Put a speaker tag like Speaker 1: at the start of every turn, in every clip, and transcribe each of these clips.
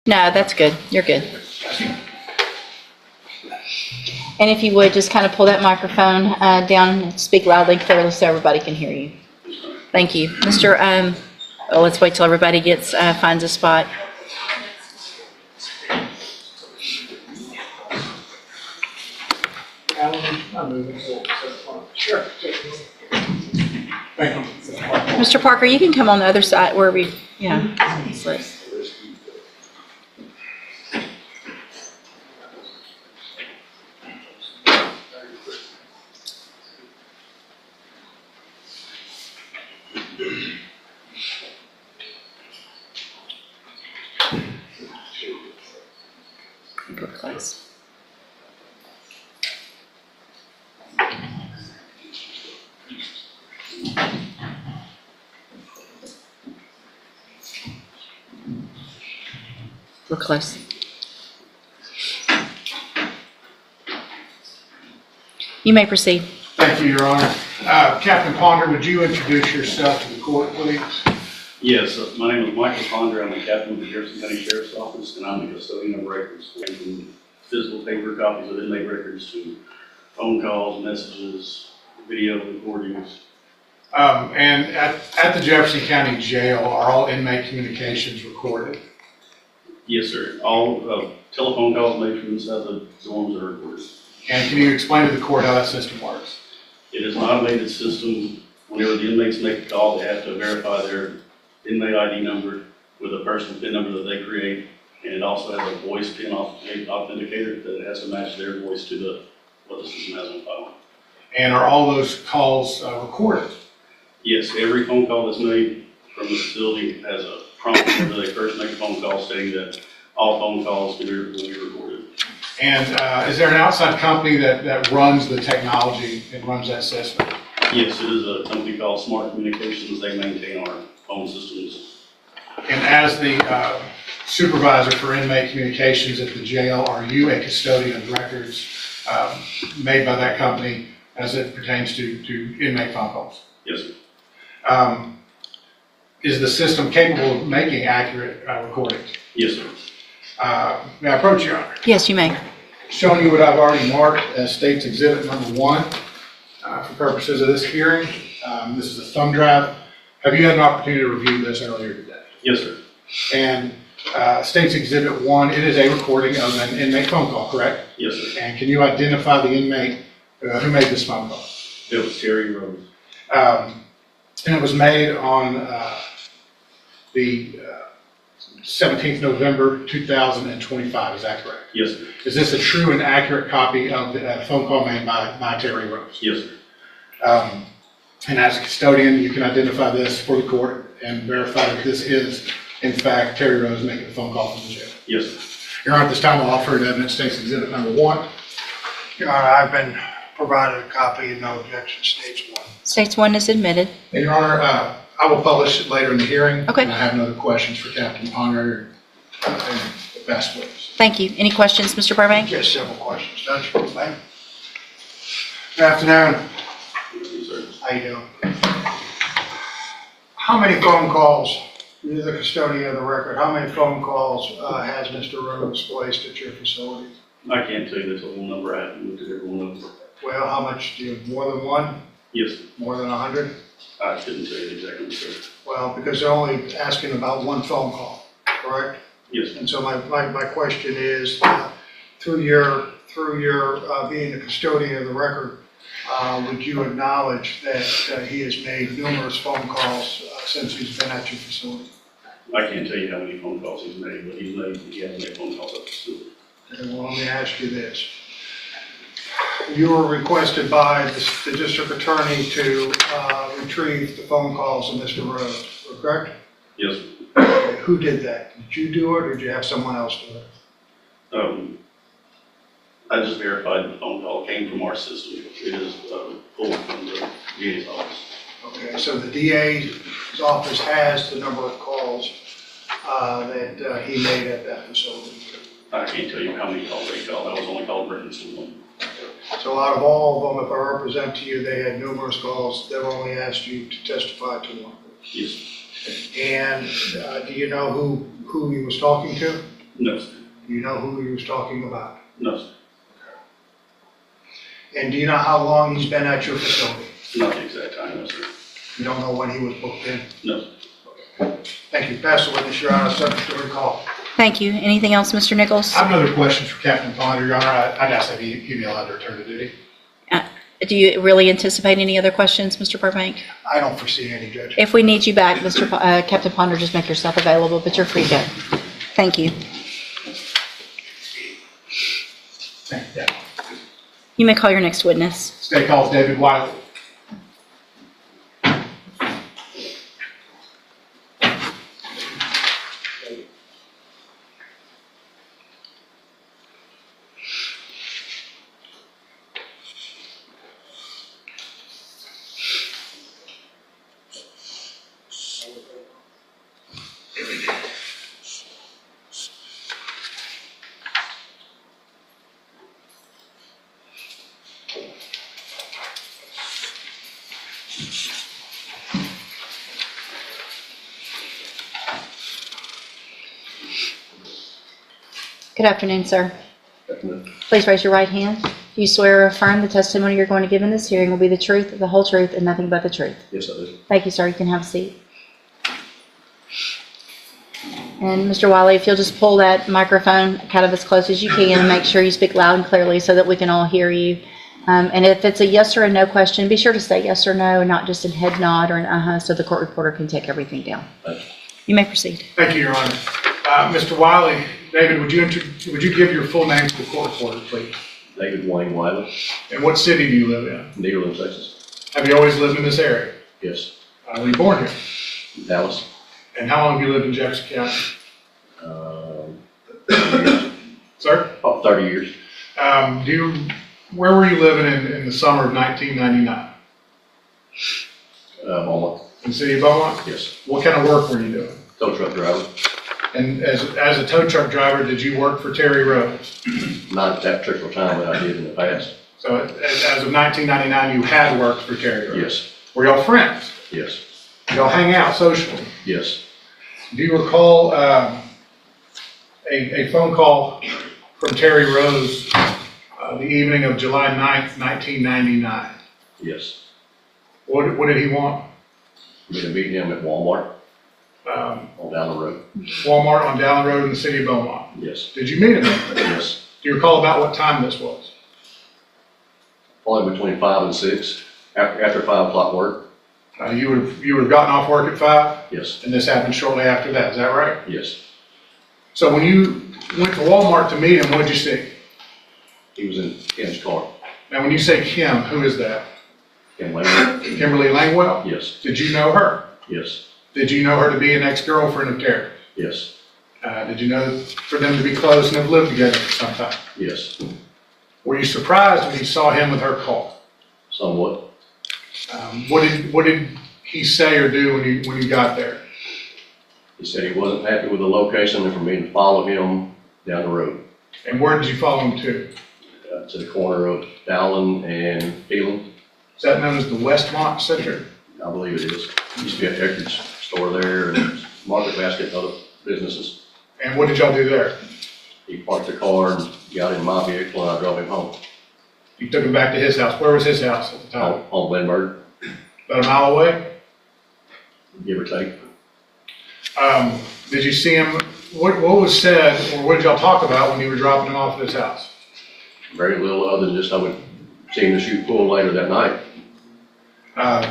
Speaker 1: No, that's good. You're good. And if you would, just kind of pull that microphone down and speak loudly and clearly so everybody can hear you. Thank you. Oh, let's wait till everybody finds a spot.
Speaker 2: Sure. Thank you.
Speaker 1: Mr. Parker, you can come on the other side where we, let's- We're close. We're close. You may proceed.
Speaker 2: Thank you, Your Honor. Captain Ponder, would you introduce yourself to the court, please?
Speaker 3: Yes, my name is Michael Ponder. I'm the captain of the Jefferson County Sheriff's Office, and I'm the custodian of records, from physical paper copies of inmate records to phone calls, messages, video recordings.
Speaker 2: And at the Jefferson County Jail, are all inmate communications recorded?
Speaker 3: Yes, sir. All telephone calls made from inside the dorms are recorded.
Speaker 2: And can you explain to the court how that system works?
Speaker 3: It is an automated system. Whenever the inmates make a call, they have to verify their inmate ID number with a personal PIN number that they create, and it also has a voice PIN authenticator that it has to match their voice to what the system has on file.
Speaker 2: And are all those calls recorded?
Speaker 3: Yes, every phone call that's made from the facility has a prompt whenever they first make a phone call stating that all phone calls will be recorded.
Speaker 2: And is there an outside company that runs the technology and runs that system?
Speaker 3: Yes, it is a company called Smart Communications. They maintain our phone systems.
Speaker 2: And as the supervisor for inmate communications at the jail, are you a custodian of records made by that company as it pertains to inmate phone calls?
Speaker 3: Yes, sir.
Speaker 2: Is the system capable of making accurate recordings?
Speaker 3: Yes, sir.
Speaker 2: May I approach, Your Honor?
Speaker 1: Yes, you may.
Speaker 2: Showing you what I've already marked as State's Exhibit number 1 for purposes of this hearing. This is a thumb drive. Have you had an opportunity to review this earlier today?
Speaker 3: Yes, sir.
Speaker 2: And State's Exhibit 1, it is a recording of an inmate phone call, correct?
Speaker 3: Yes, sir.
Speaker 2: And can you identify the inmate who made this phone call?
Speaker 3: It was Terry Rose.
Speaker 2: And it was made on the 17th November 2025, is that correct?
Speaker 3: Yes, sir.
Speaker 2: Is this a true and accurate copy of the phone call made by Terry Rose?
Speaker 3: Yes, sir.
Speaker 2: And as a custodian, you can identify this for the court and verify that this is, in fact, Terry Rose making a phone call from the jail.
Speaker 3: Yes, sir.
Speaker 2: Your Honor, at this time, I'll offer an evidence State's Exhibit number 1.
Speaker 4: Your Honor, I've been provided a copy and no objection, states 1.
Speaker 1: States 1 is admitted.
Speaker 2: And Your Honor, I will publish it later in the hearing.
Speaker 1: Okay.
Speaker 2: And I have no other questions for Captain Ponder and the best witness.
Speaker 1: Thank you. Any questions, Mr. Burbank?
Speaker 4: Just several questions, Judge. Ma'am. Good afternoon.
Speaker 3: Yes, sir.
Speaker 4: How you doing? How many phone calls, you're the custodian of the record, how many phone calls has Mr. Rose placed at your facility?
Speaker 3: I can't tell you the total number. I haven't looked at every one of them.
Speaker 4: Well, how much do you have, more than one?
Speaker 3: Yes, sir.
Speaker 4: More than 100?
Speaker 3: I couldn't tell you exactly, sir.
Speaker 4: Well, because they're only asking about one phone call, correct?
Speaker 3: Yes, sir.
Speaker 4: And so my question is, through your being the custodian of the record, would you acknowledge that he has made numerous phone calls since he's been at your facility?
Speaker 3: I can't tell you how many phone calls he's made, but he has made phone calls up to school.
Speaker 4: Okay, well, let me ask you this. You were requested by the district attorney to retrieve the phone calls of Mr. Rose, correct?
Speaker 3: Yes, sir.
Speaker 4: Okay, who did that? Did you do it or did you have someone else do it?
Speaker 3: I just verified the phone call came from our system. It is pulled from the DA's office.
Speaker 4: Okay, so the DA's office has the number of calls that he made at that facility.
Speaker 3: I can't tell you how many calls they called. I was only called reference to one.
Speaker 4: So out of all of them, if I represent to you, they had numerous calls. They've only asked you to testify to one.
Speaker 3: Yes.
Speaker 4: And do you know who he was talking to?
Speaker 3: No, sir.
Speaker 4: Do you know who he was talking about?
Speaker 3: No, sir.
Speaker 4: And do you know how long he's been at your facility?
Speaker 3: Not the exact time, no, sir.
Speaker 4: You don't know when he was booked in?
Speaker 3: No, sir.
Speaker 4: Thank you. Pass the witness, Your Honor, subject to recall.
Speaker 1: Thank you. Anything else, Mr. Nichols?
Speaker 2: I have another question for Captain Ponder, Your Honor. I'd ask that he be allowed to return to duty.
Speaker 1: Do you really anticipate any other questions, Mr. Burbank?
Speaker 4: I don't foresee any, Judge.
Speaker 1: If we need you back, Captain Ponder, just make yourself available, but you're free to go. Thank you.
Speaker 2: Yeah.
Speaker 1: You may call your next witness.
Speaker 2: State calls David Wiley.
Speaker 1: Good afternoon, sir. Please raise your right hand. Do you swear or affirm the testimony you're going to give in this hearing will be the truth, the whole truth, and nothing but the truth?
Speaker 3: Yes, I do.
Speaker 1: Thank you, sir. You can have a seat. And Mr. Wiley, if you'll just pull that microphone kind of as close as you can and make sure you speak loud and clearly so that we can all hear you. And if it's a yes or a no question, be sure to say yes or no and not just a head nod or an uh-huh so the court reporter can take everything down. You may proceed.
Speaker 2: Thank you, Your Honor. Mr. Wiley, David, would you give your full name to the court reporter, please?
Speaker 3: David Wayne Wiley,
Speaker 2: And what city do you live in?
Speaker 3: Nederland, Texas.
Speaker 2: Have you always lived in this area?
Speaker 3: Yes.
Speaker 2: Were you born here?
Speaker 3: Dallas.
Speaker 2: And how long have you lived in Jefferson County?
Speaker 3: 30 years.
Speaker 2: Sir?
Speaker 3: About 30 years.
Speaker 2: Where were you living in the summer of 1999?
Speaker 3: Beaumont.
Speaker 2: In the city of Beaumont?
Speaker 3: Yes.
Speaker 2: What kind of work were you doing?
Speaker 3: Tow truck driver.
Speaker 2: And as a tow truck driver, did you work for Terry Rose?
Speaker 3: Not at that particular time, but I did in the past.
Speaker 2: So as of 1999, you had worked for Terry Rose?
Speaker 3: Yes.
Speaker 2: Were y'all friends?
Speaker 3: Yes.
Speaker 2: Did y'all hang out socially?
Speaker 3: Yes.
Speaker 2: Do you recall a phone call from Terry Rose the evening of July 9th, 1999?
Speaker 3: Yes.
Speaker 2: What did he want?
Speaker 3: Me to meet him at Walmart on down the road.
Speaker 2: Walmart on Dallin Road in the city of Beaumont.
Speaker 3: Yes.
Speaker 2: Did you meet him?
Speaker 3: Yes.
Speaker 2: Do you recall about what time this was?
Speaker 3: Probably between 5 and 6. After 5 o'clock work.
Speaker 2: You would have gotten off work at 5,
Speaker 3: Yes.
Speaker 2: and this happened shortly after that. Is that right?
Speaker 3: Yes.
Speaker 2: So when you went to Walmart to meet him, what did you see?
Speaker 3: He was in Kim's car.
Speaker 2: Now, when you say Kim, who is that?
Speaker 3: Kim Lane.
Speaker 2: Kimberly Langwell?
Speaker 3: Yes.
Speaker 2: Did you know her?
Speaker 3: Yes.
Speaker 2: Did you know her to be an ex-girlfriend of Terry?
Speaker 3: Yes.
Speaker 2: Did you know for them to be close and have lived together for some time?
Speaker 3: Yes.
Speaker 2: Were you surprised when you saw him with her car?
Speaker 3: Somewhat.
Speaker 2: What did he say or do when you got there?
Speaker 3: He said he wasn't happy with the location and for me to follow him down the road.
Speaker 2: And where did you follow him to?
Speaker 3: To the corner of Dallin and Phelan.
Speaker 2: Is that known as the Westmont Center?
Speaker 3: I believe it is. Used to be a Deckard's store there and Market Basket and other businesses.
Speaker 2: And what did y'all do there?
Speaker 3: He parked the car and got in my vehicle and I drove him home.
Speaker 2: You took him back to his house. Where was his house at the time?
Speaker 3: On Lindbergh,
Speaker 2: About a mile away?
Speaker 3: give or take.
Speaker 2: Did you see him, what was said, or what did y'all talk about when you were dropping him off at his house?
Speaker 3: Very little other than just I would see him to shoot pool later that night.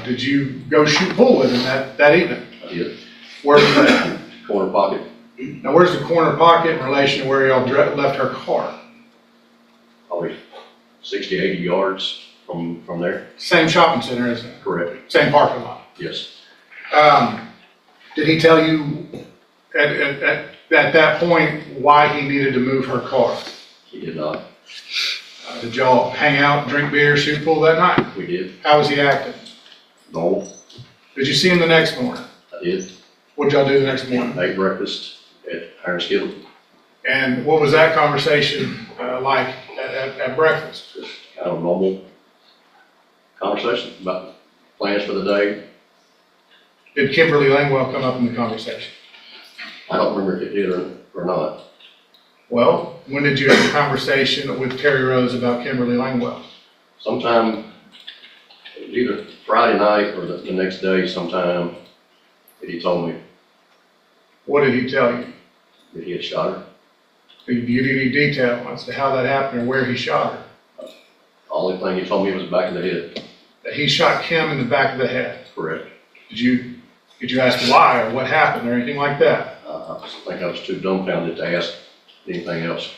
Speaker 2: Did you go shoot pool with him that evening?
Speaker 3: I did.
Speaker 2: Where was that?
Speaker 3: Corner pocket,
Speaker 2: Now, where's the corner pocket in relation to where y'all left her car?
Speaker 3: probably 60, 80 yards from there.
Speaker 2: Same shopping center, isn't it?
Speaker 3: Correct.
Speaker 2: Same parking lot.
Speaker 3: Yes.
Speaker 2: Did he tell you at that point why he needed to move her car?
Speaker 3: He did not.
Speaker 2: Did y'all hang out, drink beer, shoot pool that night?
Speaker 3: We did.
Speaker 2: How was he acting?
Speaker 3: Normal.
Speaker 2: Did you see him the next morning?
Speaker 3: I did.
Speaker 2: What did y'all do the next morning?
Speaker 3: Ate breakfast at Iron Skillet.
Speaker 2: And what was that conversation like at breakfast?
Speaker 3: Just kind of normal conversation about plans for the day.
Speaker 2: Did Kimberly Langwell come up in the conversation?
Speaker 3: I don't remember if it did or not.
Speaker 2: Well, when did you have a conversation with Terry Rose about Kimberly Langwell?
Speaker 5: Sometime, either Friday night or the next day sometime, that he told me
Speaker 2: What did he tell you?
Speaker 5: that he had shot her.
Speaker 2: Did he give you any detail as to how that happened or where he shot her?
Speaker 5: The only thing he told me was back of the head.
Speaker 2: That he shot Kim in the back of the head.
Speaker 5: Correct.
Speaker 2: Did you ask why or what happened or anything like that?
Speaker 5: I think I was too dumbfounded to ask anything else.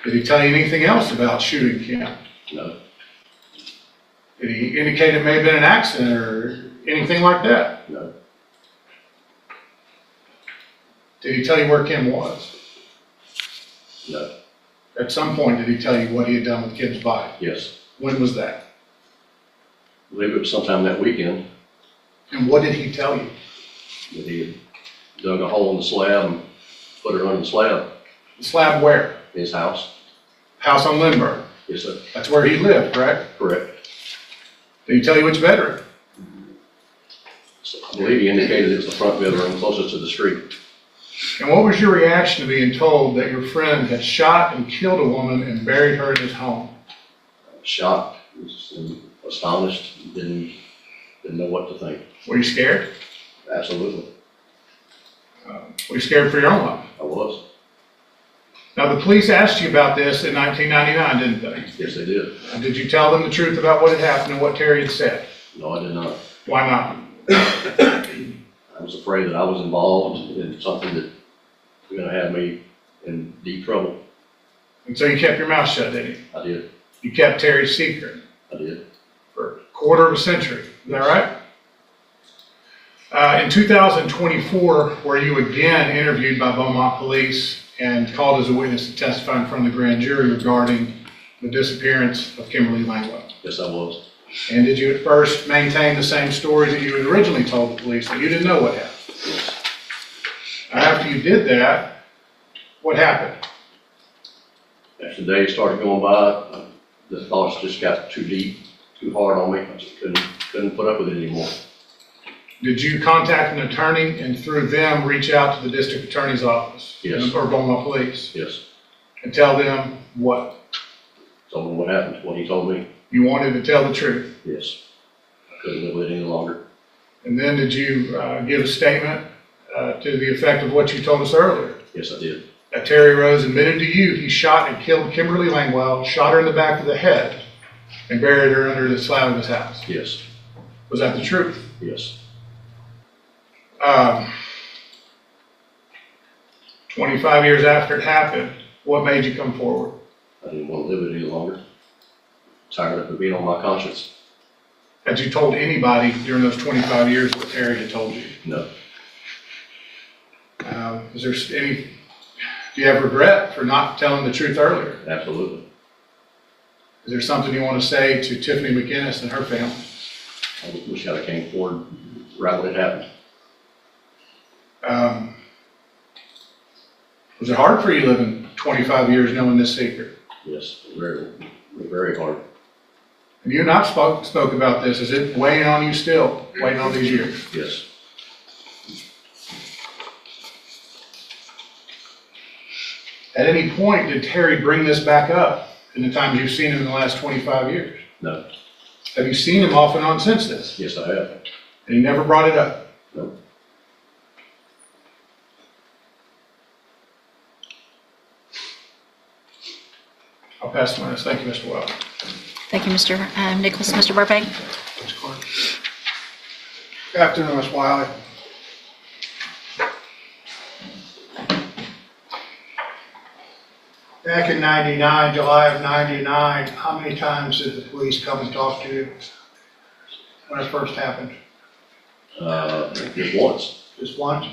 Speaker 2: Did he tell you anything else about shooting Kim?
Speaker 5: No,
Speaker 2: Did he indicate it may have been an accident or anything like that?
Speaker 5: no,
Speaker 2: Did he tell you where Kim was?
Speaker 5: no,
Speaker 2: At some point, did he tell you what he had done with Kim's body?
Speaker 5: yes.
Speaker 2: When was that?
Speaker 5: I believe it was sometime that weekend
Speaker 2: And what did he tell you?
Speaker 5: that he had dug a hole in the slab and put her under the slab
Speaker 2: The slab where?
Speaker 5: in his house.
Speaker 2: House on Lindbergh.
Speaker 5: Yes, sir.
Speaker 2: That's where he lived, correct?
Speaker 5: Correct.
Speaker 2: Did he tell you which bedroom?
Speaker 5: So I believe he indicated it was the front bedroom closest to the street.
Speaker 2: And what was your reaction to being told that your friend had shot and killed a woman and buried her in his home?
Speaker 5: Shocked, astonished, didn't know what to think.
Speaker 2: Were you scared?
Speaker 5: Absolutely,
Speaker 2: Were you scared for your own life?
Speaker 5: I was.
Speaker 2: Now, the police asked you about this in 1999, didn't they?
Speaker 5: Yes, they did.
Speaker 2: And did you tell them the truth about what had happened and what Terry had said?
Speaker 5: No, I did not.
Speaker 2: Why not?
Speaker 5: I was afraid that I was involved in something that was going to have me in deep trouble.
Speaker 2: And so you kept your mouth shut, didn't you?
Speaker 5: I did.
Speaker 2: You kept Terry's secret
Speaker 5: I did.
Speaker 2: for a quarter of a century. Is that right? In 2024, were you again interviewed by Beaumont Police and called as a witness to testify in front of the grand jury regarding the disappearance of Kimberly Langwell?
Speaker 5: Yes, I was.
Speaker 2: And did you at first maintain the same story that you had originally told the police, that you didn't know what happened?
Speaker 5: Yes.
Speaker 2: After you did that, what happened?
Speaker 5: After the days started going by, the thoughts just got too deep, too hard on me. I just couldn't put up with it anymore.
Speaker 2: Did you contact an attorney and through them reach out to the district attorney's office?
Speaker 5: Yes.
Speaker 2: Or Beaumont Police?
Speaker 5: Yes.
Speaker 2: And tell them what?
Speaker 5: Told him what happened, what he told me.
Speaker 2: You wanted to tell the truth.
Speaker 5: Yes. I couldn't live with it any longer.
Speaker 2: And then did you give a statement to the effect of what you told us earlier?
Speaker 5: Yes, I did.
Speaker 2: That Terry Rose admitted to you he shot and killed Kimberly Langwell, shot her in the back of the head, and buried her under the slab of his house.
Speaker 5: Yes.
Speaker 2: Was that the truth?
Speaker 5: Yes.
Speaker 2: 25 years after it happened, what made you come forward?
Speaker 5: I didn't want to live it any longer. Tired of it being on my conscience.
Speaker 2: Had you told anybody during those 25 years what Terry had told you?
Speaker 5: No.
Speaker 2: Is there any, do you have regret for not telling the truth earlier?
Speaker 5: Absolutely.
Speaker 2: Is there something you want to say to Tiffany McInnes and her family?
Speaker 5: I wish I came forward right when it happened.
Speaker 2: Was it hard for you living 25 years knowing this secret?
Speaker 5: Yes, very, very hard.
Speaker 2: And you and I spoke about this. Is it weighing on you still, weighing on these years?
Speaker 5: Yes.
Speaker 2: At any point, did Terry bring this back up in the times you've seen him in the last 25 years?
Speaker 5: No.
Speaker 2: Have you seen him off and on since this?
Speaker 5: Yes, I have.
Speaker 2: And he never brought it up?
Speaker 5: No.
Speaker 2: I'll pass the minutes. Thank you, Mr. Wells.
Speaker 1: Thank you, Mr. Nichols. Mr. Burbank?
Speaker 4: Ms. Clark. Good afternoon, Ms. Wiley. Back in 99, July of 99, how many times did the police come and talk to you when it first happened?
Speaker 5: Just once.
Speaker 4: Just once?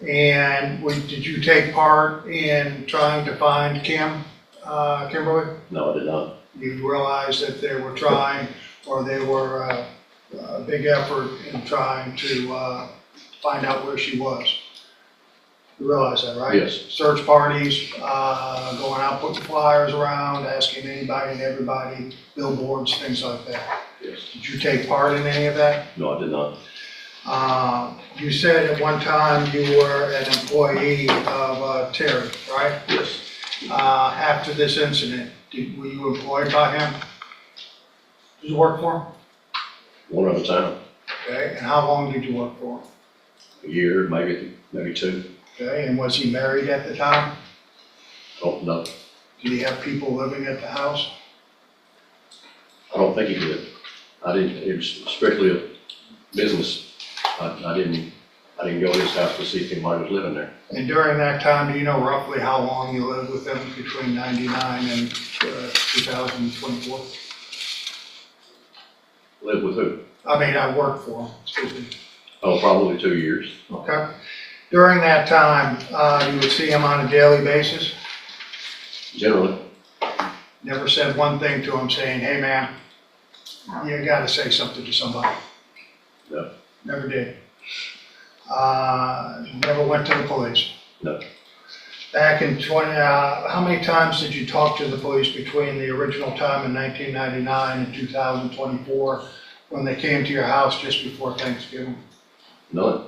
Speaker 4: And did you take part in trying to find Kimberly?
Speaker 5: No, I did not.
Speaker 4: You realized that they were trying, or they were a big effort in trying to find out where she was. You realize that, right?
Speaker 5: Yes.
Speaker 4: Search parties, going out, putting flyers around, asking anybody and everybody, billboards, things like that.
Speaker 5: Yes.
Speaker 4: Did you take part in any of that?
Speaker 5: No, I did not.
Speaker 4: You said at one time you were an employee of Terry, right?
Speaker 5: Yes.
Speaker 4: After this incident, were you employed by him? Did you work for him?
Speaker 5: One at a time,
Speaker 4: Okay, and how long did you work for him?
Speaker 5: a year, maybe two,
Speaker 4: Okay, and was he married at the time?
Speaker 5: I don't know.
Speaker 4: Did he have people living at the house?
Speaker 5: I don't think he did. It was strictly a business. I didn't go to his house to see if anybody was living there.
Speaker 4: And during that time, do you know roughly how long you lived with him between 99 and 2024?
Speaker 5: Lived with who?
Speaker 4: I mean, I worked for him, excuse me.
Speaker 5: Oh, probably 2 years.
Speaker 4: Okay. During that time, you would see him on a daily basis?
Speaker 5: Generally,
Speaker 4: Never said one thing to him saying, hey, man, you gotta say something to somebody?
Speaker 5: No.
Speaker 4: Never did? Never went to the police?
Speaker 5: No.
Speaker 4: Back in how many times did you talk to the police between the original time in 1999 and 2024 when they came to your house just before Thanksgiving?
Speaker 5: None.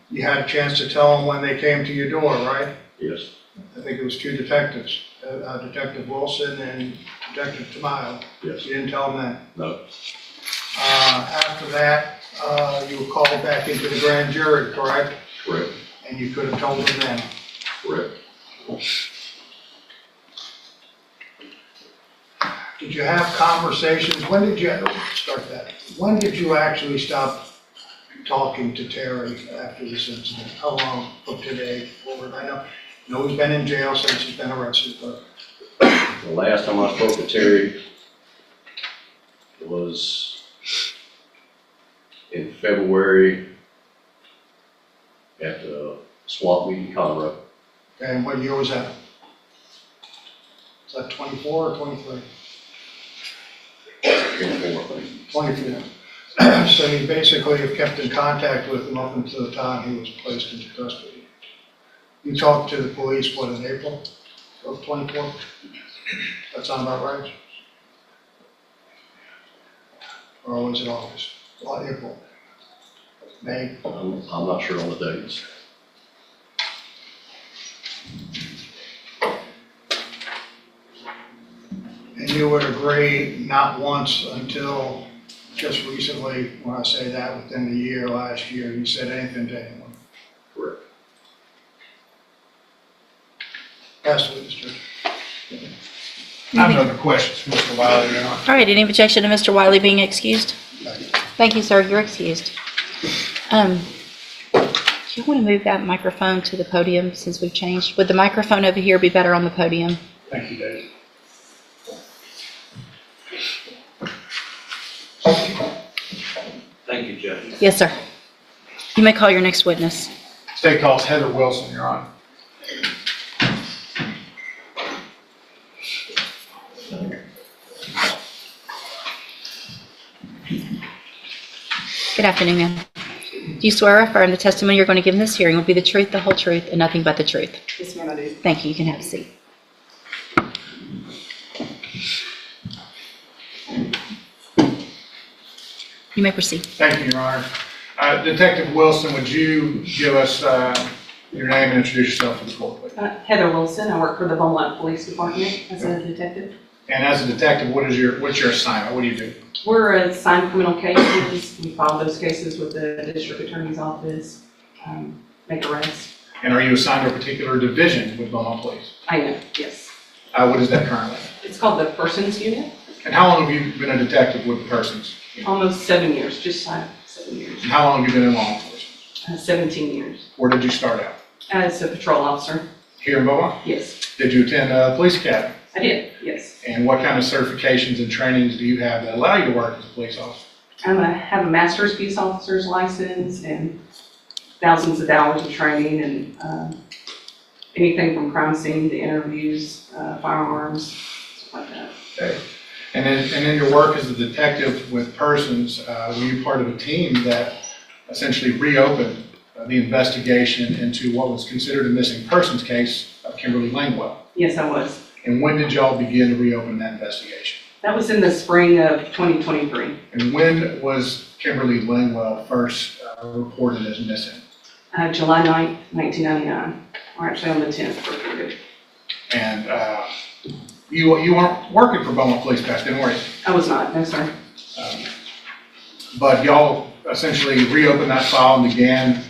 Speaker 4: You had a chance to tell them when they came to your door, right?
Speaker 5: Yes.
Speaker 4: I think it was two detectives, Detective Wilson and Detective Tamayo.
Speaker 5: Yes.
Speaker 4: You didn't tell them that?
Speaker 5: No.
Speaker 4: After that, you were called back into the grand jury, correct?
Speaker 5: Correct.
Speaker 4: And you could have told them then.
Speaker 5: Correct.
Speaker 4: Did you have conversations? When did you start that? When did you actually stop talking to Terry after this incident? How long from today forward? I know he's been in jail since he's been arrested, but
Speaker 5: The last time I spoke to Terry was in February at the swap meet in Conroe.
Speaker 4: and what year was that? Is that 24 or 23?
Speaker 5: 24, I think.
Speaker 4: 24. So you basically have kept in contact with him up until the time he was placed into custody. You talked to the police, what, in April of 24? That sound about right? Or was it August? Or April? May?
Speaker 5: I'm not sure on the dates.
Speaker 4: And you would agree not once until just recently, when I say that, within the year, last year, you said anything to anyone?
Speaker 5: Correct.
Speaker 4: Pass the witness, Judge.
Speaker 2: I have no other questions for Mr. Wiley, Your Honor.
Speaker 1: All right, any objection to Mr. Wiley being excused? Thank you, sir, you're excused. Do you want to move that microphone to the podium since we've changed? Would the microphone over here be better on the podium?
Speaker 2: Thank you, David.
Speaker 3: Thank you, Judge.
Speaker 1: Yes, sir. You may call your next witness.
Speaker 2: State calls Heather Wilson, Your Honor.
Speaker 1: Good afternoon, ma'am. Do you swear or affirm the testimony you're going to give in this hearing will be the truth, the whole truth, and nothing but the truth?
Speaker 6: Yes, ma'am, I do.
Speaker 1: Thank you. You can have a seat. You may proceed.
Speaker 2: Thank you, Your Honor. Detective Wilson, would you give us your name and introduce yourself to the court, please?
Speaker 6: Heather Wilson, I work for the Beaumont Police Department as a detective.
Speaker 2: And as a detective, what's your assignment? What do you do?
Speaker 6: We're assigned criminal cases. We file those cases with the district attorney's office, make arrests.
Speaker 2: And are you assigned to a particular division with Beaumont Police?
Speaker 6: I am, yes.
Speaker 2: What is that currently?
Speaker 6: It's called the Persons Unit.
Speaker 2: And how long have you been a detective with persons?
Speaker 6: Almost 7 years, just shy of 7 years.
Speaker 2: And how long have you been in law enforcement?
Speaker 6: 17 years.
Speaker 2: Where did you start out?
Speaker 6: As a patrol officer,
Speaker 2: Here in Beaumont?
Speaker 6: yes.
Speaker 2: Did you attend a police academy?
Speaker 6: I did, yes.
Speaker 2: And what kind of certifications and trainings do you have that allow you to work as a police officer?
Speaker 6: I have a master's peace officer's license and thousands of hours of training and anything from crime scene to interviews, firearms, stuff like that.
Speaker 2: Okay. And in your work as a detective with persons, were you part of a team that essentially reopened the investigation into what was considered a missing persons case of Kimberly Langwell?
Speaker 6: Yes, I was.
Speaker 2: And when did y'all begin to reopen that investigation?
Speaker 6: That was in the spring of 2023.
Speaker 2: And when was Kimberly Langwell first reported as missing?
Speaker 6: July 9th, 1999, or actually on the 10th, reported.
Speaker 2: And you weren't working for Beaumont Police back then, were you?
Speaker 6: I was not, no, sir.
Speaker 2: But y'all essentially reopened that file and began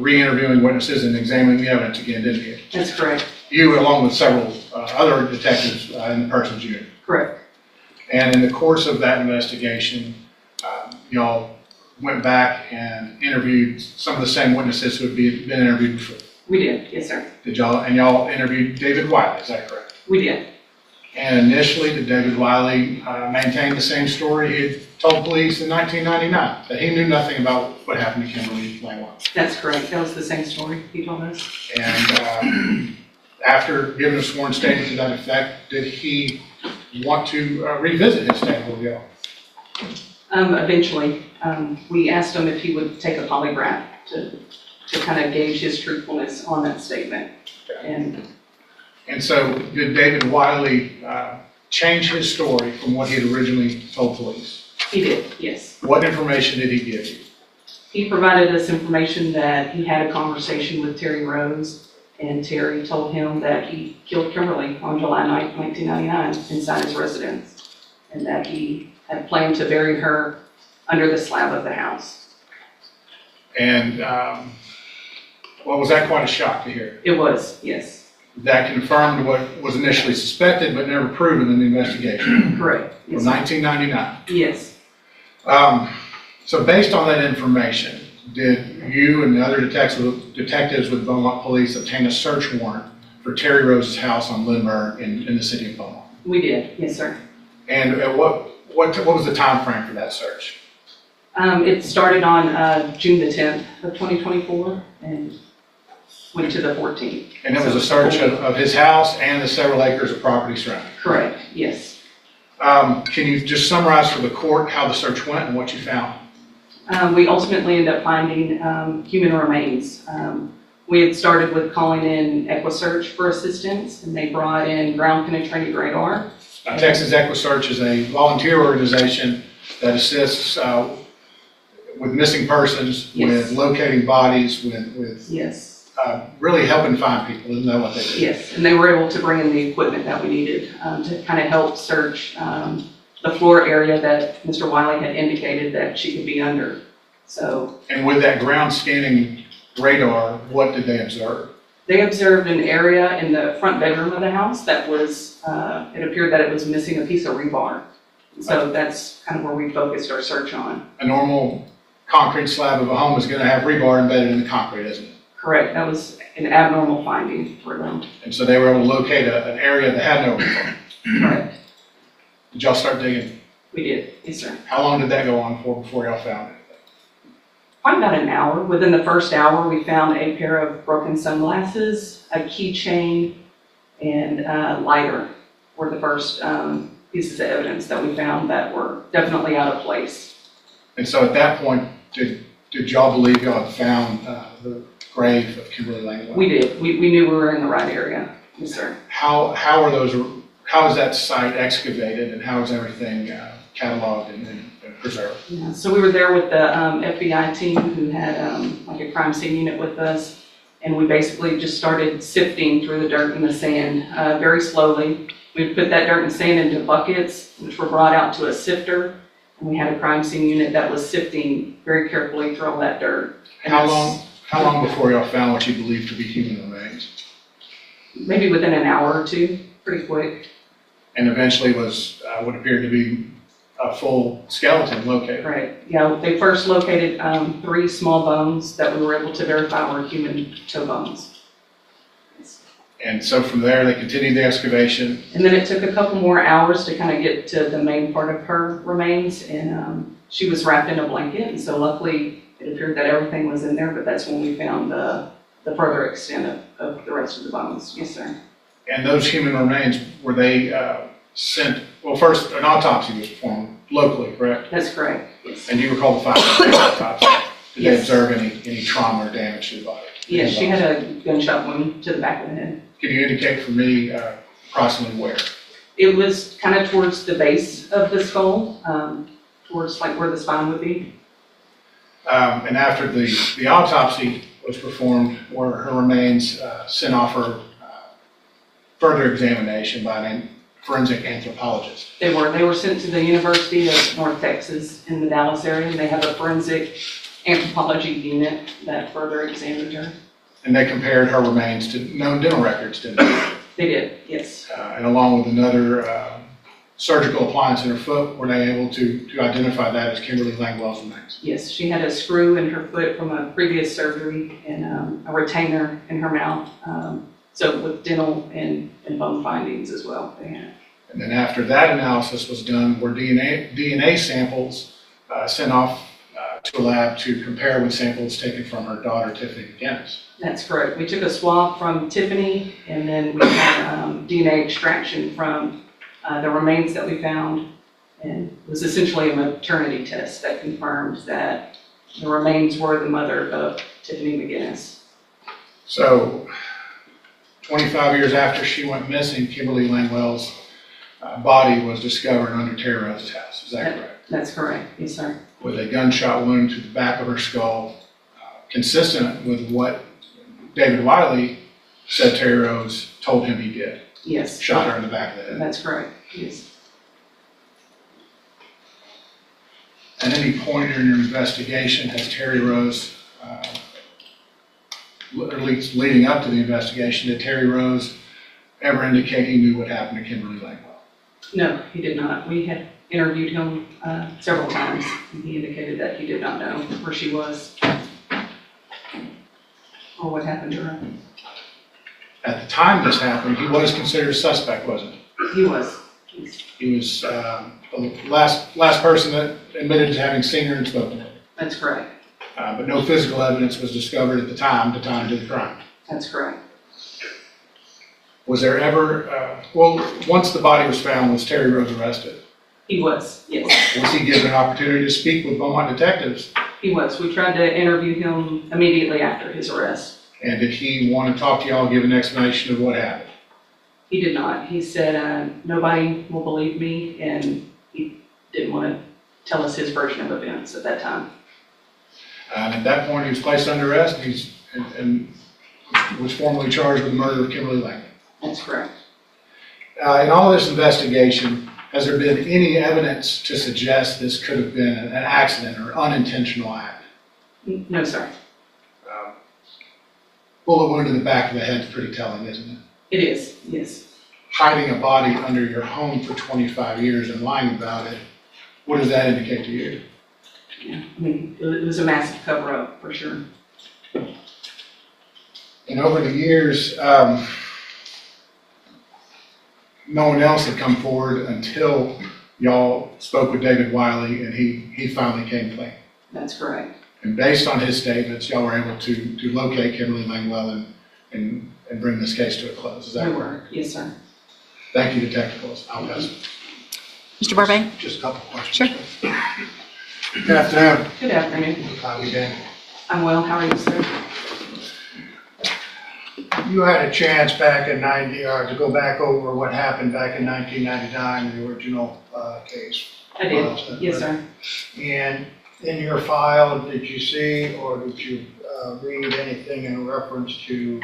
Speaker 2: re-interviewing witnesses and examining the evidence again, didn't you?
Speaker 6: That's correct.
Speaker 2: You, along with several other detectives in the persons unit.
Speaker 6: Correct.
Speaker 2: And in the course of that investigation, y'all went back and interviewed some of the same witnesses who had been interviewed before.
Speaker 6: We did, yes, sir.
Speaker 2: Y'all interviewed David Wiley, is that correct?
Speaker 6: We did.
Speaker 2: And initially, did David Wiley maintain the same story he had told police in 1999, that he knew nothing about what happened to Kimberly Langlois?
Speaker 6: That's correct. That was the same story he told us.
Speaker 2: And after giving a sworn statement to that effect, did he want to revisit his statement with y'all?
Speaker 6: Eventually, we asked him if he would take a polygraph to kind of gauge his truthfulness on that statement.
Speaker 2: And so did David Wiley change his story from what he had originally told police?
Speaker 6: He did, yes.
Speaker 2: What information did he give you?
Speaker 6: He provided us information that he had a conversation with Terry Rose, and Terry told him that he killed Kimberly on July 9th, 1999 inside his residence, and that he had planned to bury her under the slab of the house.
Speaker 2: And well, was that quite a shock to hear?
Speaker 6: It was, yes.
Speaker 2: That confirmed what was initially suspected but never proven in the investigation
Speaker 6: Correct. Yes,
Speaker 2: from 1999.
Speaker 6: yes.
Speaker 2: So based on that information, did you and the other detectives with Beaumont Police obtain a search warrant for Terry Rose's house on Lindbergh in the city of Beaumont?
Speaker 6: We did, yes, sir.
Speaker 2: And what was the time frame for that search?
Speaker 6: It started on June the 10th of 2024 and went to the 14th.
Speaker 2: And it was a search of his house and the several acres of property surrounding.
Speaker 6: Correct, yes.
Speaker 2: Can you just summarize for the court how the search went and what you found?
Speaker 6: We ultimately ended up finding human remains. We had started with calling in EquiSearch for assistance, and they brought in ground penetrating radar.
Speaker 2: Texas EquiSearch is a volunteer organization that assists with missing persons,
Speaker 6: Yes.
Speaker 2: with locating bodies, with
Speaker 6: Yes,
Speaker 2: really helping find people. Isn't that what they do?
Speaker 6: yes, and they were able to bring in the equipment that we needed to kind of help search the floor area that Mr. Wiley had indicated that she could be under. So
Speaker 2: And with that ground scanning radar, what did they observe?
Speaker 6: they observed an area in the front bedroom of the house that was, it appeared that it was missing a piece of rebar. So that's kind of where we focused our search on.
Speaker 2: A normal concrete slab of a home is going to have rebar embedded in the concrete, isn't it?
Speaker 6: Correct, that was an abnormal finding for them.
Speaker 2: And so they were able to locate an area that had no rebar.
Speaker 6: Correct,
Speaker 2: Did y'all start digging?
Speaker 6: we did, yes, sir.
Speaker 2: How long did that go on for before y'all found it?
Speaker 6: Probably about an hour. Within the first hour, we found a pair of broken sunglasses, a keychain, and a lighter were the first pieces of evidence that we found that were definitely out of place.
Speaker 2: And so at that point, did y'all believe y'all had found the grave of Kimberly Langlois?
Speaker 6: We did. We knew we were in the right area. Yes, sir.
Speaker 2: How is that site excavated and how is everything cataloged and preserved?
Speaker 6: Yeah, so we were there with the FBI team who had like a crime scene unit with us, and we basically just started sifting through the dirt and the sand very slowly. We put that dirt and sand into buckets, which were brought out to a sifter, and we had a crime scene unit that was sifting very carefully through all that dirt. And
Speaker 2: How long before y'all found what you believed to be human remains?
Speaker 6: Maybe within an hour or two, pretty quick.
Speaker 2: And eventually was what appeared to be a full skeleton located.
Speaker 6: Right. Yeah, they first located 3 small bones that we were able to verify were human toe bones.
Speaker 2: And so from there, they continued the excavation.
Speaker 6: And then it took a couple more hours to kind of get to the main part of her remains, and she was wrapped in a blanket, and so luckily it appeared that everything was in there, but that's when we found the further extent of the rest of the bones. Yes, sir.
Speaker 2: And those human remains, were they sent, well, first, an autopsy was performed locally, correct?
Speaker 6: That's correct. Yes.
Speaker 2: And you recall the findings of the autopsy? Did they
Speaker 6: Yes.
Speaker 2: observe any trauma or damage to the body?
Speaker 6: Yes, she had a gunshot wound to the back of the head.
Speaker 2: Can you indicate for me approximately where?
Speaker 6: It was kind of towards the base of the skull, towards like where the spine would be.
Speaker 2: And after the autopsy, was performed were her remains sent off for further examination by a forensic anthropologist.
Speaker 6: They were sent to the University of North Texas in the Dallas area, and they have a forensic anthropology unit that further examined her.
Speaker 2: And they compared her remains to known dental records, didn't they?
Speaker 6: They did, yes.
Speaker 2: And along with another surgical appliance in her foot, were they able to identify that as Kimberly Langwell's remains?
Speaker 6: Yes, she had a screw in her foot from a previous surgery and a retainer in her mouth. So with dental and bone findings as well, they had.
Speaker 2: And then after that analysis was done, were DNA samples sent off to a lab to compare with samples taken from her daughter, Tiffany McGinnis.
Speaker 6: That's correct. We took a swab from Tiffany, and then we had DNA extraction from the remains that we found. And it was essentially a maternity test that confirmed that the remains were the mother of Tiffany McGinnis.
Speaker 2: So 25 years after she went missing, Kimberly Langwell's body was discovered under Terry Rose's house. Is that correct?
Speaker 6: That's correct. Yes, sir.
Speaker 2: With a gunshot wound to the back of her skull, consistent with what David Wiley said Terry Rose told him he did.
Speaker 6: Yes.
Speaker 2: Shot her in the back of the head.
Speaker 6: That's correct. Yes.
Speaker 2: At any point in your investigation, has Terry Rose, or at least leading up to the investigation, did Terry Rose ever indicate he knew what happened to Kimberly Langwell?
Speaker 6: No, he did not. We had interviewed him several times, and he indicated that he did not know where she was or what happened to her.
Speaker 2: At the time this happened, he was considered a suspect, wasn't he?
Speaker 6: He was.
Speaker 2: He was the last person that admitted to having seen her and spoken to her.
Speaker 6: That's correct.
Speaker 2: But no physical evidence was discovered at the time of the crime.
Speaker 6: That's correct.
Speaker 2: Was there ever, once the body was found, was Terry Rose arrested?
Speaker 6: He was, yes.
Speaker 2: Was he given an opportunity to speak with Beaumont detectives?
Speaker 6: He was. We tried to interview him immediately after his arrest.
Speaker 2: And did he want to talk to y'all, give an explanation of what happened?
Speaker 6: He did not. He said, nobody will believe me, and he didn't want to tell us his version of events at that time.
Speaker 2: And at that point, he was placed under arrest and was formally charged with the murder of Kimberly Langwell.
Speaker 6: That's correct.
Speaker 2: In all this investigation, has there been any evidence to suggest this could have been an accident or unintentional act?
Speaker 6: No, sir.
Speaker 2: Bullet wound in the back of the head is pretty telling, isn't it?
Speaker 6: It is, yes.
Speaker 2: Hiding a body under your home for 25 years and lying about it, what does that indicate to you?
Speaker 6: Yeah. I mean, it was a massive cover-up, for sure.
Speaker 2: And over the years, no one else had come forward until y'all spoke with David Wiley and he finally came clean.
Speaker 6: That's correct.
Speaker 2: And based on his statements, y'all were able to locate Kimberly Langwell and bring this case to a close. Is that
Speaker 6: We
Speaker 2: correct?
Speaker 6: were. Yes, sir.
Speaker 2: Thank you, Detective. I'll pass it.
Speaker 1: Mr. Burbank?
Speaker 4: Just a couple questions.
Speaker 1: Sure.
Speaker 4: Good afternoon.
Speaker 6: Good afternoon.
Speaker 2: How you been?
Speaker 6: I'm well. How are you, sir?
Speaker 4: You had a chance back in to go back over what happened back in 1999 in the original case.
Speaker 6: I did. Yes, sir.
Speaker 4: And in your file, did you see or did you read anything in reference to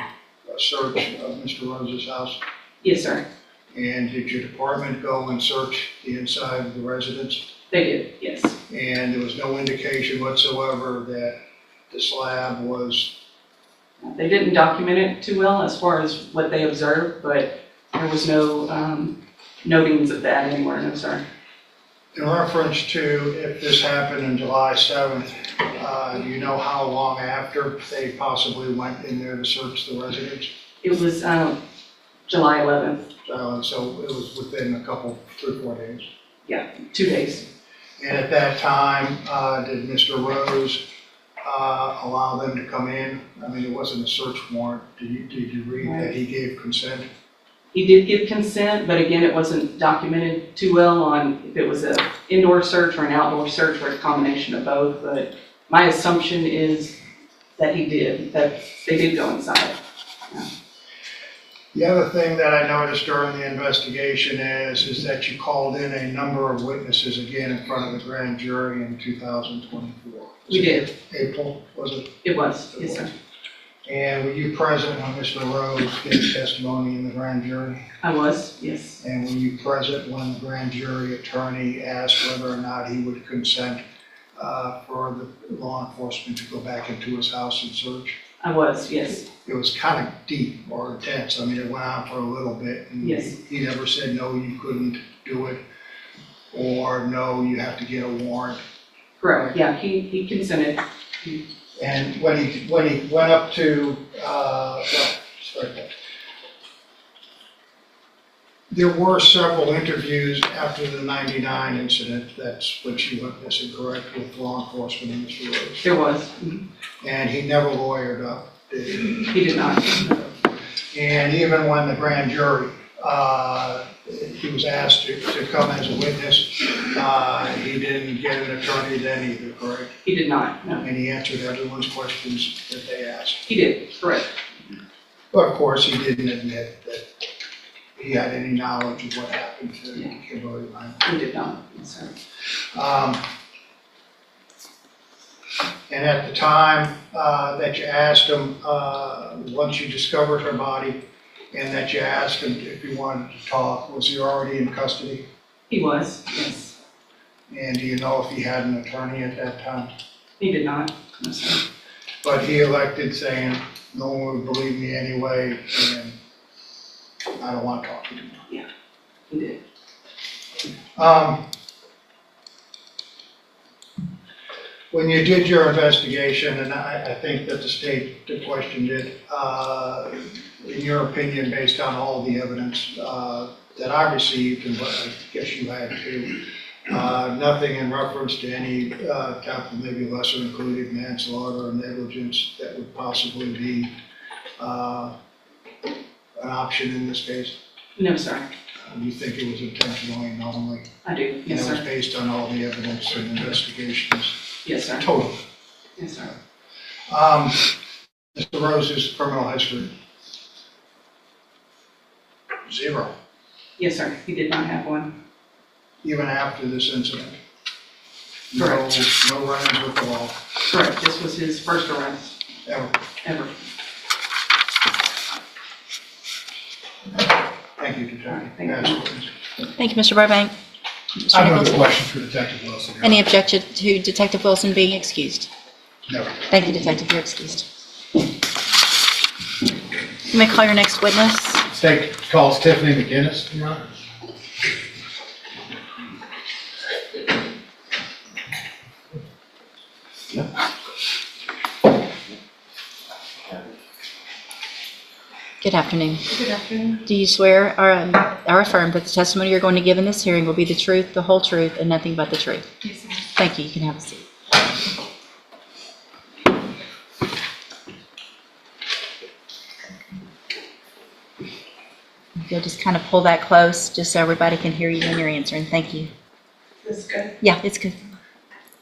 Speaker 4: a search of Mr. Rose's house?
Speaker 6: Yes, sir.
Speaker 4: And did your department go and search the inside of the residence?
Speaker 6: They did. Yes.
Speaker 4: And there was no indication whatsoever that the slab was,
Speaker 6: They didn't document it too well as far as what they observed, but there was no notings of that anywhere. No, sir.
Speaker 4: in reference to if this happened on July 7th, do you know how long after they possibly went in there to search the residence?
Speaker 6: It was July 11th.
Speaker 4: So it was within a couple, 3 or 4 days.
Speaker 6: Yeah, 2 days.
Speaker 4: And at that time, did Mr. Rose allow them to come in? I mean, it wasn't a search warrant. Did you read that he gave consent?
Speaker 6: He did give consent, but again, it wasn't documented too well on if it was an indoor search or an outdoor search or a combination of both. But my assumption is that he did, that they did go inside. Yeah.
Speaker 4: The other thing that I noticed during the investigation is that you called in a number of witnesses again in front of the grand jury in 2024.
Speaker 6: We did.
Speaker 4: April, was it?
Speaker 6: It was, yes, sir.
Speaker 4: And were you present when Mr. Rose gave testimony in the grand jury?
Speaker 6: I was, yes.
Speaker 4: And were you present when the grand jury attorney asked whether or not he would consent for the law enforcement to go back into his house and search?
Speaker 6: I was, yes.
Speaker 4: It was kind of deep or intense. I mean, it went on for a little bit. And
Speaker 6: Yes.
Speaker 4: he never said, no, you couldn't do it, or no, you have to get a warrant.
Speaker 6: Correct, yeah, he consented.
Speaker 4: And when he went up to, there were several interviews after the 99 incident, that's what you witnessed, correct, with law enforcement in Mr. Rose.
Speaker 6: There was.
Speaker 4: And he never lawyered up, did he?
Speaker 6: He did not.
Speaker 4: And even when the grand jury, he was asked to come as a witness, he didn't get an attorney then either, correct?
Speaker 6: He did not, no.
Speaker 4: And he answered everyone's questions that they asked.
Speaker 6: He did, correct.
Speaker 4: But of course, he didn't admit that he had any knowledge of what happened to Kimberly Ryan.
Speaker 6: He did not, yes, sir.
Speaker 4: And at the time that you asked him, once you discovered her body, and that you asked him if he wanted to talk, was he already in custody?
Speaker 6: He was, yes.
Speaker 4: And do you know if he had an attorney at that time?
Speaker 6: He did not, no, sir.
Speaker 4: But he elected saying, no one would believe me anyway, and I don't want to talk to you.
Speaker 6: He did.
Speaker 4: When you did your investigation, and I think that the state questioned it, in your opinion, based on all the evidence that I received, and what I guess you had too, nothing in reference to any type of maybe lesser included manslaughter or negligence that would possibly be an option in this case?
Speaker 6: No, sir.
Speaker 4: You think it was intentionally and knowingly?
Speaker 6: I do,
Speaker 4: And
Speaker 6: yes,
Speaker 4: it was
Speaker 6: sir.
Speaker 4: based on all the evidence and investigations?
Speaker 6: Yes, sir.
Speaker 4: Total.
Speaker 6: Yes, sir.
Speaker 4: Mr. Rose's criminal history? Zero,
Speaker 6: Yes, sir. He did not have one.
Speaker 4: even after this incident?
Speaker 6: Correct.
Speaker 4: No run-ins with the law,
Speaker 6: Correct. This was his first arrest
Speaker 4: ever?
Speaker 6: ever.
Speaker 4: Thank you,
Speaker 6: All
Speaker 4: Detective.
Speaker 6: right, thank you.
Speaker 4: Absolutely.
Speaker 1: Thank you, Mr. Burbank. Mr.
Speaker 2: I have no
Speaker 1: Nichols?
Speaker 2: questions for Detective Wilson. Your
Speaker 1: Any
Speaker 2: Honor.
Speaker 1: objection to Detective Wilson being excused?
Speaker 2: No.
Speaker 1: Thank you, Detective, you're excused. You may call your next witness.
Speaker 2: State calls Tiffany McGinnis, Your Honor.
Speaker 1: Good afternoon.
Speaker 7: Good afternoon.
Speaker 1: Do you swear or affirm that the testimony you're going to give in this hearing will be the truth, the whole truth, and nothing but the truth?
Speaker 7: Yes, ma'am.
Speaker 1: Thank you. You can have a seat. If you'll just kind of pull that close, just so everybody can hear you when you're answering. Thank you.
Speaker 7: This is good.
Speaker 1: Yeah, it's good.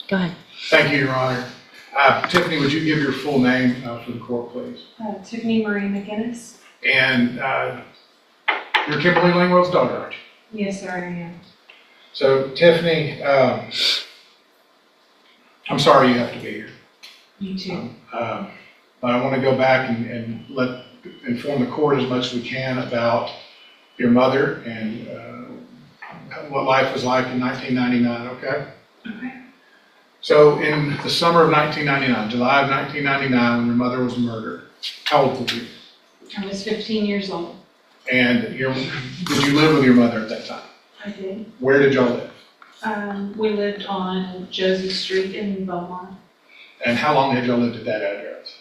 Speaker 1: Go ahead.
Speaker 2: Thank you, Your Honor. Tiffany, would you give your full name for the court, please?
Speaker 7: Tiffany Marie McGinnis.
Speaker 2: And you're Kimberly Langwell's daughter, aren't you?
Speaker 7: Yes, sir, I am.
Speaker 2: So Tiffany, I'm sorry you have to be here.
Speaker 7: You too.
Speaker 2: But I want to go back and inform the court as much as we can about your mother and what life was like in 1999, okay?
Speaker 7: Okay.
Speaker 2: So in the summer of 1999, July of 1999, when your mother was murdered, how old were you?
Speaker 7: I was 15 years old.
Speaker 2: And did you live with your mother at that time?
Speaker 7: I did.
Speaker 2: Where did y'all live?
Speaker 7: We lived on Josie Street in Beaumont.
Speaker 2: And how long had y'all lived at that address?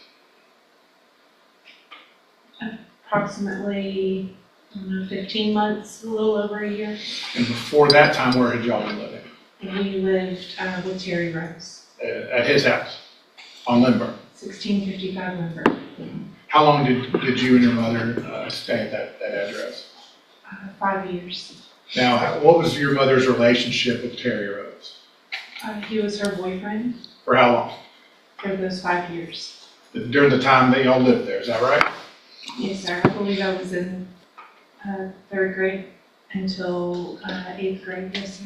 Speaker 7: Approximately, I don't know, 15 months, a little over a year.
Speaker 2: And before that time, where had y'all been living?
Speaker 7: And we lived with Terry Rose,
Speaker 2: At his house on Lindbergh.
Speaker 7: 1655 Lindbergh.
Speaker 2: How long did you and your mother stay at that address?
Speaker 7: 5 years.
Speaker 2: Now, what was your mother's relationship with Terry Rose?
Speaker 7: He was her boyfriend
Speaker 2: For how long?
Speaker 7: for those 5 years.
Speaker 2: During the time that y'all lived there, is that right?
Speaker 7: Yes, sir. I believe I was in 3rd grade until 8th grade, yes, sir.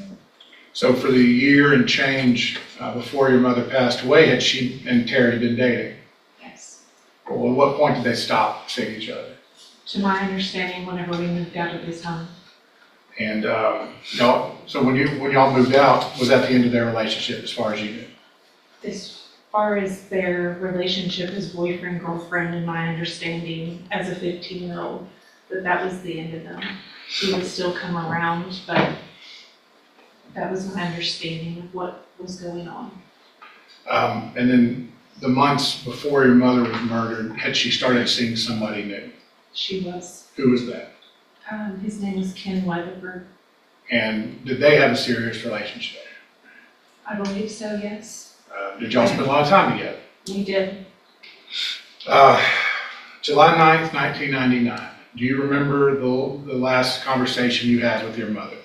Speaker 2: So for the year and change before your mother passed away, had she and Terry been dating?
Speaker 7: Yes.
Speaker 2: Or at what point did they stop seeing each other?
Speaker 7: To my understanding, whenever we moved out of his home.
Speaker 2: And so when y'all moved out, was that the end of their relationship as far as you knew?
Speaker 7: As far as their relationship as boyfriend, girlfriend, and my understanding as a 15-year-old, that was the end of them. He would still come around, but that was my understanding of what was going on.
Speaker 2: And then the months before your mother was murdered, had she started seeing somebody new?
Speaker 7: She was.
Speaker 2: Who was that?
Speaker 7: His name was Ken Weatherford.
Speaker 2: And did they have a serious relationship?
Speaker 7: I believe so, yes.
Speaker 2: Did y'all spend a lot of time together?
Speaker 7: We did.
Speaker 2: July 9th, 1999. Do you remember the last conversation you had with your mother?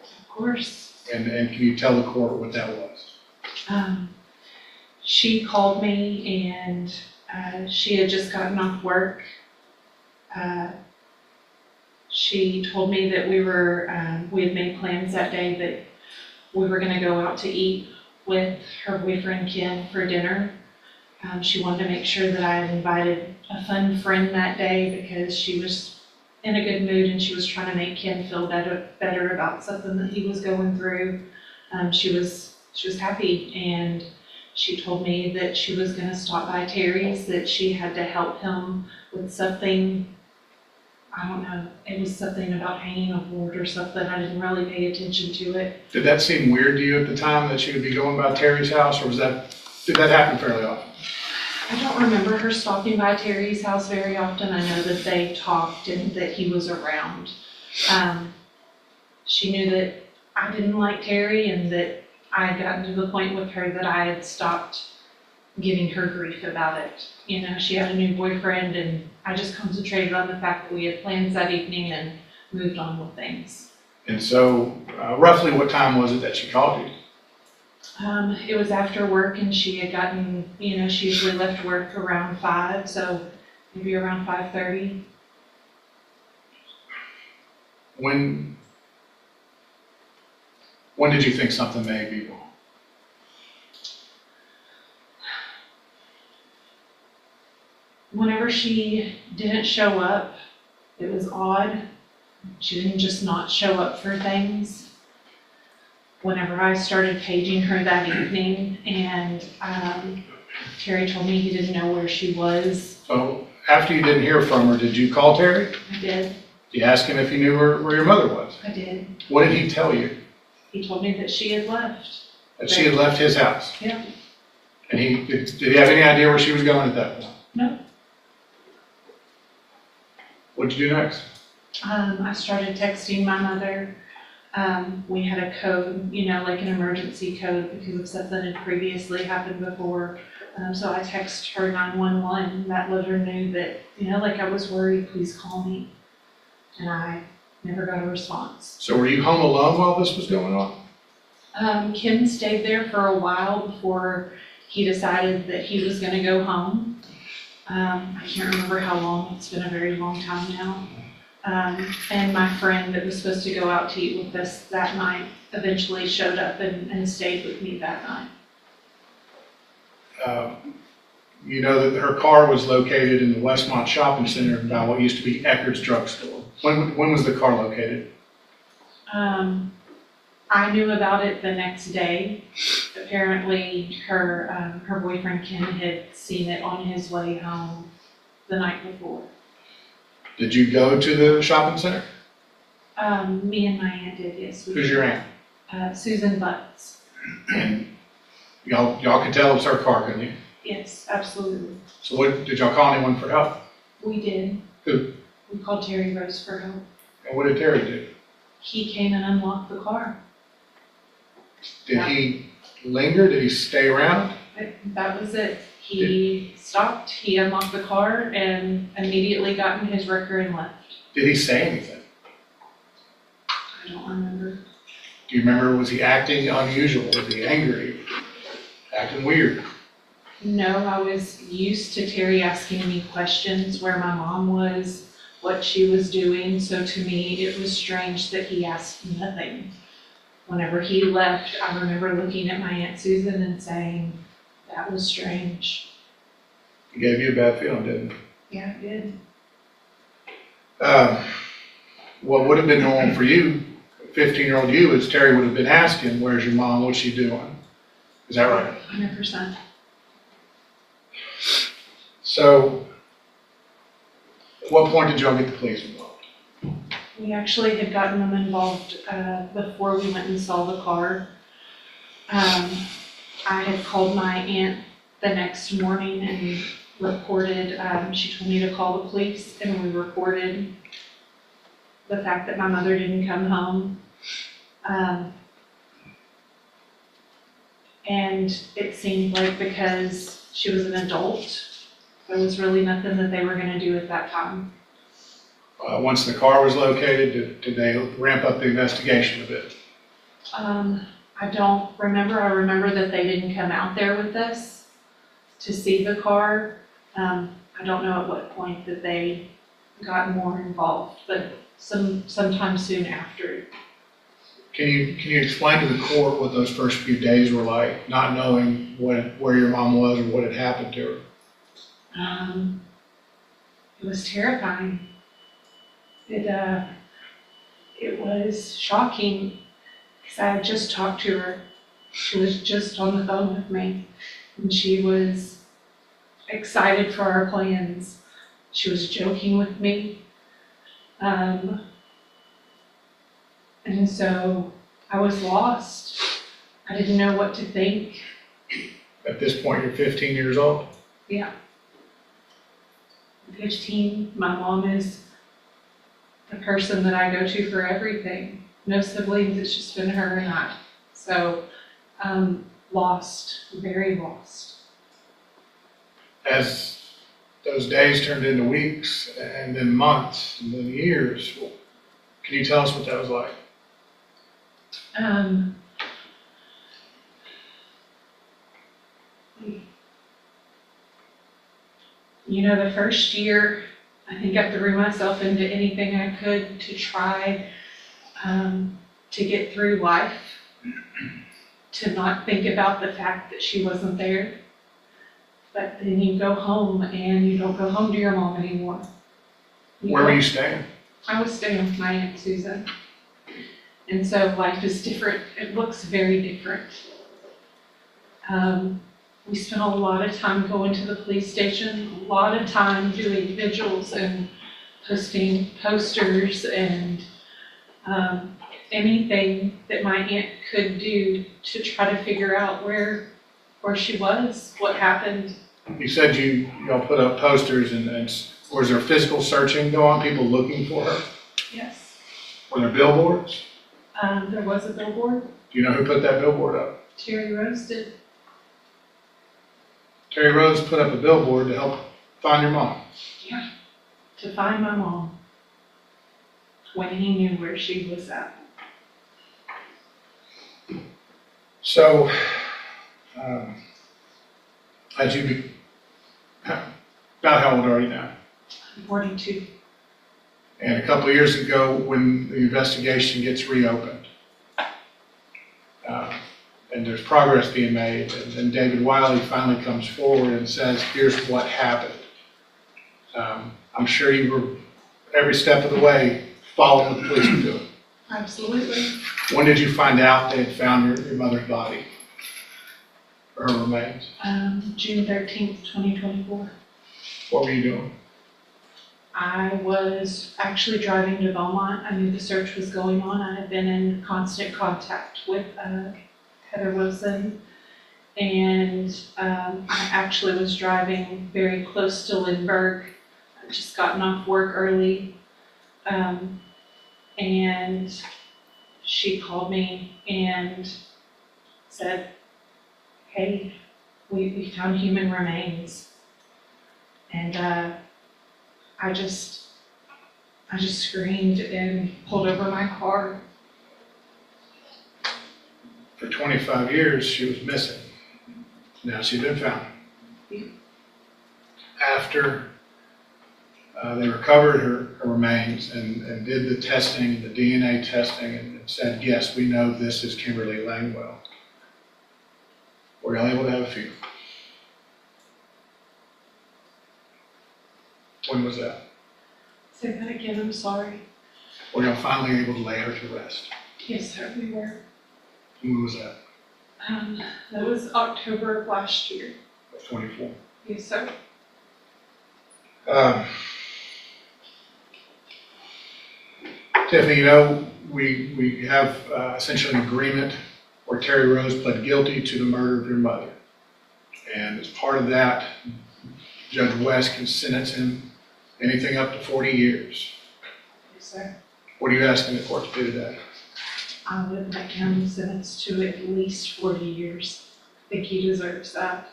Speaker 7: Of course.
Speaker 2: And can you tell the court what that was?
Speaker 7: She called me and she had just gotten off work. She told me that we had made plans that day that we were gonna go out to eat with her boyfriend Ken for dinner. She wanted to make sure that I had invited a fun friend that day because she was in a good mood and she was trying to make Ken feel better about something that he was going through. She was happy, and she told me that she was gonna stop by Terry's, that she had to help him with something. I don't know, it was something about hanging a board or something. I didn't really pay attention to it.
Speaker 2: Did that seem weird to you at the time that she would be going by Terry's house, or did that happen fairly often?
Speaker 7: I don't remember her stopping by Terry's house very often. I know that they talked and that he was around. She knew that I didn't like Terry and that I had gotten to the point with her that I had stopped giving her grief about it. You know, she had a new boyfriend and I just concentrated on the fact that we had plans that evening and moved on with things.
Speaker 2: And so roughly what time was it that she called you?
Speaker 7: It was after work and she had gotten, you know, she usually left work around 5, so maybe around 5:30.
Speaker 2: When did you think something may be wrong?
Speaker 7: Whenever she didn't show up, it was odd. She didn't just not show up for things. Whenever I started paging her that evening and Terry told me he didn't know where she was.
Speaker 2: So after you didn't hear from her, did you call Terry?
Speaker 7: I did.
Speaker 2: Did you ask him if he knew where your mother was?
Speaker 7: I did.
Speaker 2: What did he tell you?
Speaker 7: He told me that she had left.
Speaker 2: That she had left his house?
Speaker 7: Yeah.
Speaker 2: And did he have any idea where she was going at that point?
Speaker 7: No.
Speaker 2: What'd you do next?
Speaker 7: I started texting my mother. We had a code, you know, like an emergency code because of something that had previously happened before. So I texted her 911. That let her know that, you know, like I was worried, please call me. And I never got a response.
Speaker 2: So were you home alone while this was going on?
Speaker 7: Ken stayed there for a while before he decided that he was gonna go home. I can't remember how long, it's been a very long time now. And my friend that was supposed to go out to eat with us that night eventually showed up and stayed with me that night.
Speaker 2: You know that her car was located in the Westmont Shopping Center by what used to be Eckerd's Drugstore. When was the car located?
Speaker 7: I knew about it the next day. Apparently, her boyfriend Ken had seen it on his way home the night before.
Speaker 2: Did you go to the shopping center?
Speaker 7: Me and my aunt did, yes.
Speaker 2: Who's your aunt?
Speaker 7: Susan Butts.
Speaker 2: And y'all could tell it was her car, couldn't you?
Speaker 7: Yes, absolutely.
Speaker 2: So did y'all call anyone for help?
Speaker 7: We did.
Speaker 2: Who?
Speaker 7: We called Terry Rose for help.
Speaker 2: And what did Terry do?
Speaker 7: He came and unlocked the car.
Speaker 2: Did he linger? Did he stay around?
Speaker 7: That was it. He stopped, he unlocked the car and immediately got in his wrecker and left.
Speaker 2: Did he say anything?
Speaker 7: I don't remember.
Speaker 2: Do you remember, was he acting unusual? Was he angry? Acting weird?
Speaker 7: No, I was used to Terry asking me questions where my mom was, what she was doing, so to me it was strange that he asked nothing. Whenever he left, I remember looking at my Aunt Susan and saying, that was strange.
Speaker 2: He gave you a bad feeling, didn't he?
Speaker 7: Yeah, it did.
Speaker 2: What would have been normal for you, 15-year-old you, is Terry would have been asking, where's your mom, what's she doing? Is that right?
Speaker 7: 100%.
Speaker 2: So, at what point did y'all get the police involved?
Speaker 7: We actually had gotten them involved before we went and saw the car. I had called my aunt the next morning and reported, she told me to call the police, and we reported the fact that my mother didn't come home. And it seemed like because she was an adult, there was really nothing that they were gonna do at that time.
Speaker 2: Once the car was located, did they ramp up the investigation a bit?
Speaker 7: I don't remember. I remember that they didn't come out there with us to see the car. I don't know at what point that they got more involved, but sometime soon after.
Speaker 2: Can you explain to the court what those first few days were like, not knowing where your mom was or what had happened to her?
Speaker 7: It was terrifying. It was shocking because I had just talked to her. She was just on the phone with me, and she was excited for our plans. She was joking with me. And so I was lost. I didn't know what to think.
Speaker 2: At this point, you're 15 years old?
Speaker 7: Yeah. 15, my mom is the person that I go to for everything. No siblings, it's just been her and I. So, lost, very lost.
Speaker 2: As those days turned into weeks and then months and then years, can you tell us what that was like?
Speaker 7: You know, the first year, I think I threw myself into anything I could to try to get through life, to not think about the fact that she wasn't there. But then you go home and you don't go home to your mom anymore.
Speaker 2: Where were you staying?
Speaker 7: I was staying with my Aunt Susan. And so life is different. It looks very different. We spent a lot of time going to the police station, a lot of time doing vigils and posting posters and anything that my aunt could do to try to figure out where she was, what happened.
Speaker 2: You said y'all put up posters and was there physical searching going on, people looking for her?
Speaker 7: Yes.
Speaker 2: Were there billboards?
Speaker 7: There was a billboard.
Speaker 2: Do you know who put that billboard up?
Speaker 7: Terry Rose did.
Speaker 2: Terry Rose put up a billboard to help find your mom.
Speaker 7: Yeah. To find my mom when he knew where she was at.
Speaker 2: So, about how old are you now?
Speaker 7: I'm 42.
Speaker 2: And a couple of years ago, when the investigation gets reopened, and there's progress being made, and then David Wiley finally comes forward and says, here's what happened. I'm sure you were, every step of the way, following what the police were doing.
Speaker 7: Absolutely.
Speaker 2: When did you find out they had found your mother's body, or her remains?
Speaker 7: June 13th, 2024.
Speaker 2: What were you doing?
Speaker 7: I was actually driving to Belmont. I knew the search was going on. I had been in constant contact with Heather Wilson, and I actually was driving very close to Lindbergh. I'd just gotten off work early, and she called me and said, hey, we found human remains. And I just screamed and pulled over my car.
Speaker 2: For 25 years, she was missing. Now she's been found.
Speaker 7: Yeah.
Speaker 2: After they recovered her remains and did the testing, the DNA testing, and said, yes, we know this is Kimberly Langwell, were y'all able to have a funeral? When was that?
Speaker 7: Say that again, I'm sorry.
Speaker 2: Were y'all finally able to lay her to rest?
Speaker 7: Yes, sir, we were.
Speaker 2: When was that?
Speaker 7: That was October of last year.
Speaker 2: Of 24.
Speaker 7: Yes, sir.
Speaker 2: Tiffany, you know, we have essentially an agreement where Terry Rose pled guilty to the murder of your mother. And as part of that, Judge West can sentence him anything up to 40 years.
Speaker 7: Yes, sir.
Speaker 2: What are you asking the court to do today?
Speaker 7: I would like him sentenced to at least 40 years. I think he deserves that.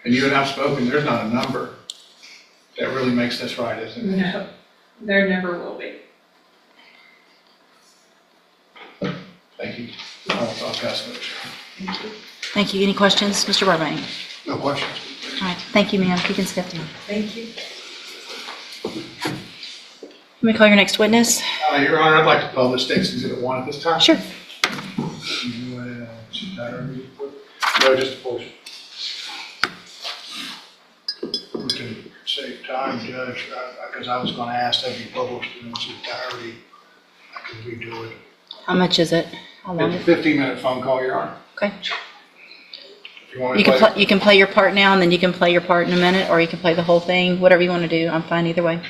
Speaker 2: And you and I have spoken, there's not a number that really makes this right, is there?
Speaker 7: No, there never will be.
Speaker 2: Thank you. I'll pass it.
Speaker 7: Thank you.
Speaker 1: Thank you. Any questions, Mr. Burbank?
Speaker 2: No questions.
Speaker 1: All right, thank you, ma'am. You can step down.
Speaker 7: Thank you.
Speaker 1: Let me call your next witness.
Speaker 2: Your Honor, I'd like to publish State's Exhibit 1 at this time.
Speaker 1: Sure.
Speaker 2: No, just a portion. We can save time, Judge, because I was going to ask that be published in its entirety. I can redo it.
Speaker 1: How much is it? How long?
Speaker 2: It's a 15-minute phone call, Your Honor.
Speaker 1: Okay.
Speaker 2: If you want me to play it.
Speaker 1: You can play your part now, and then you can play your part in a minute, or you can play the whole thing. Whatever you want to do. I'm fine either way.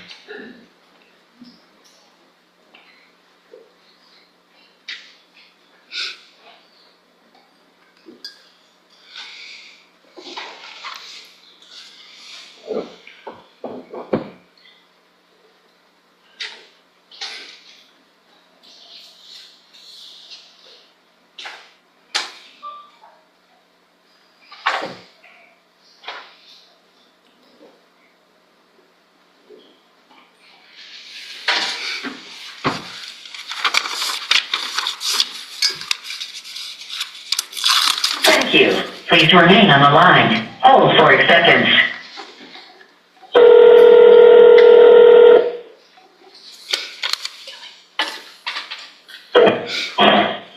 Speaker 8: Thank you. Please remain on the line. Hold for acceptance.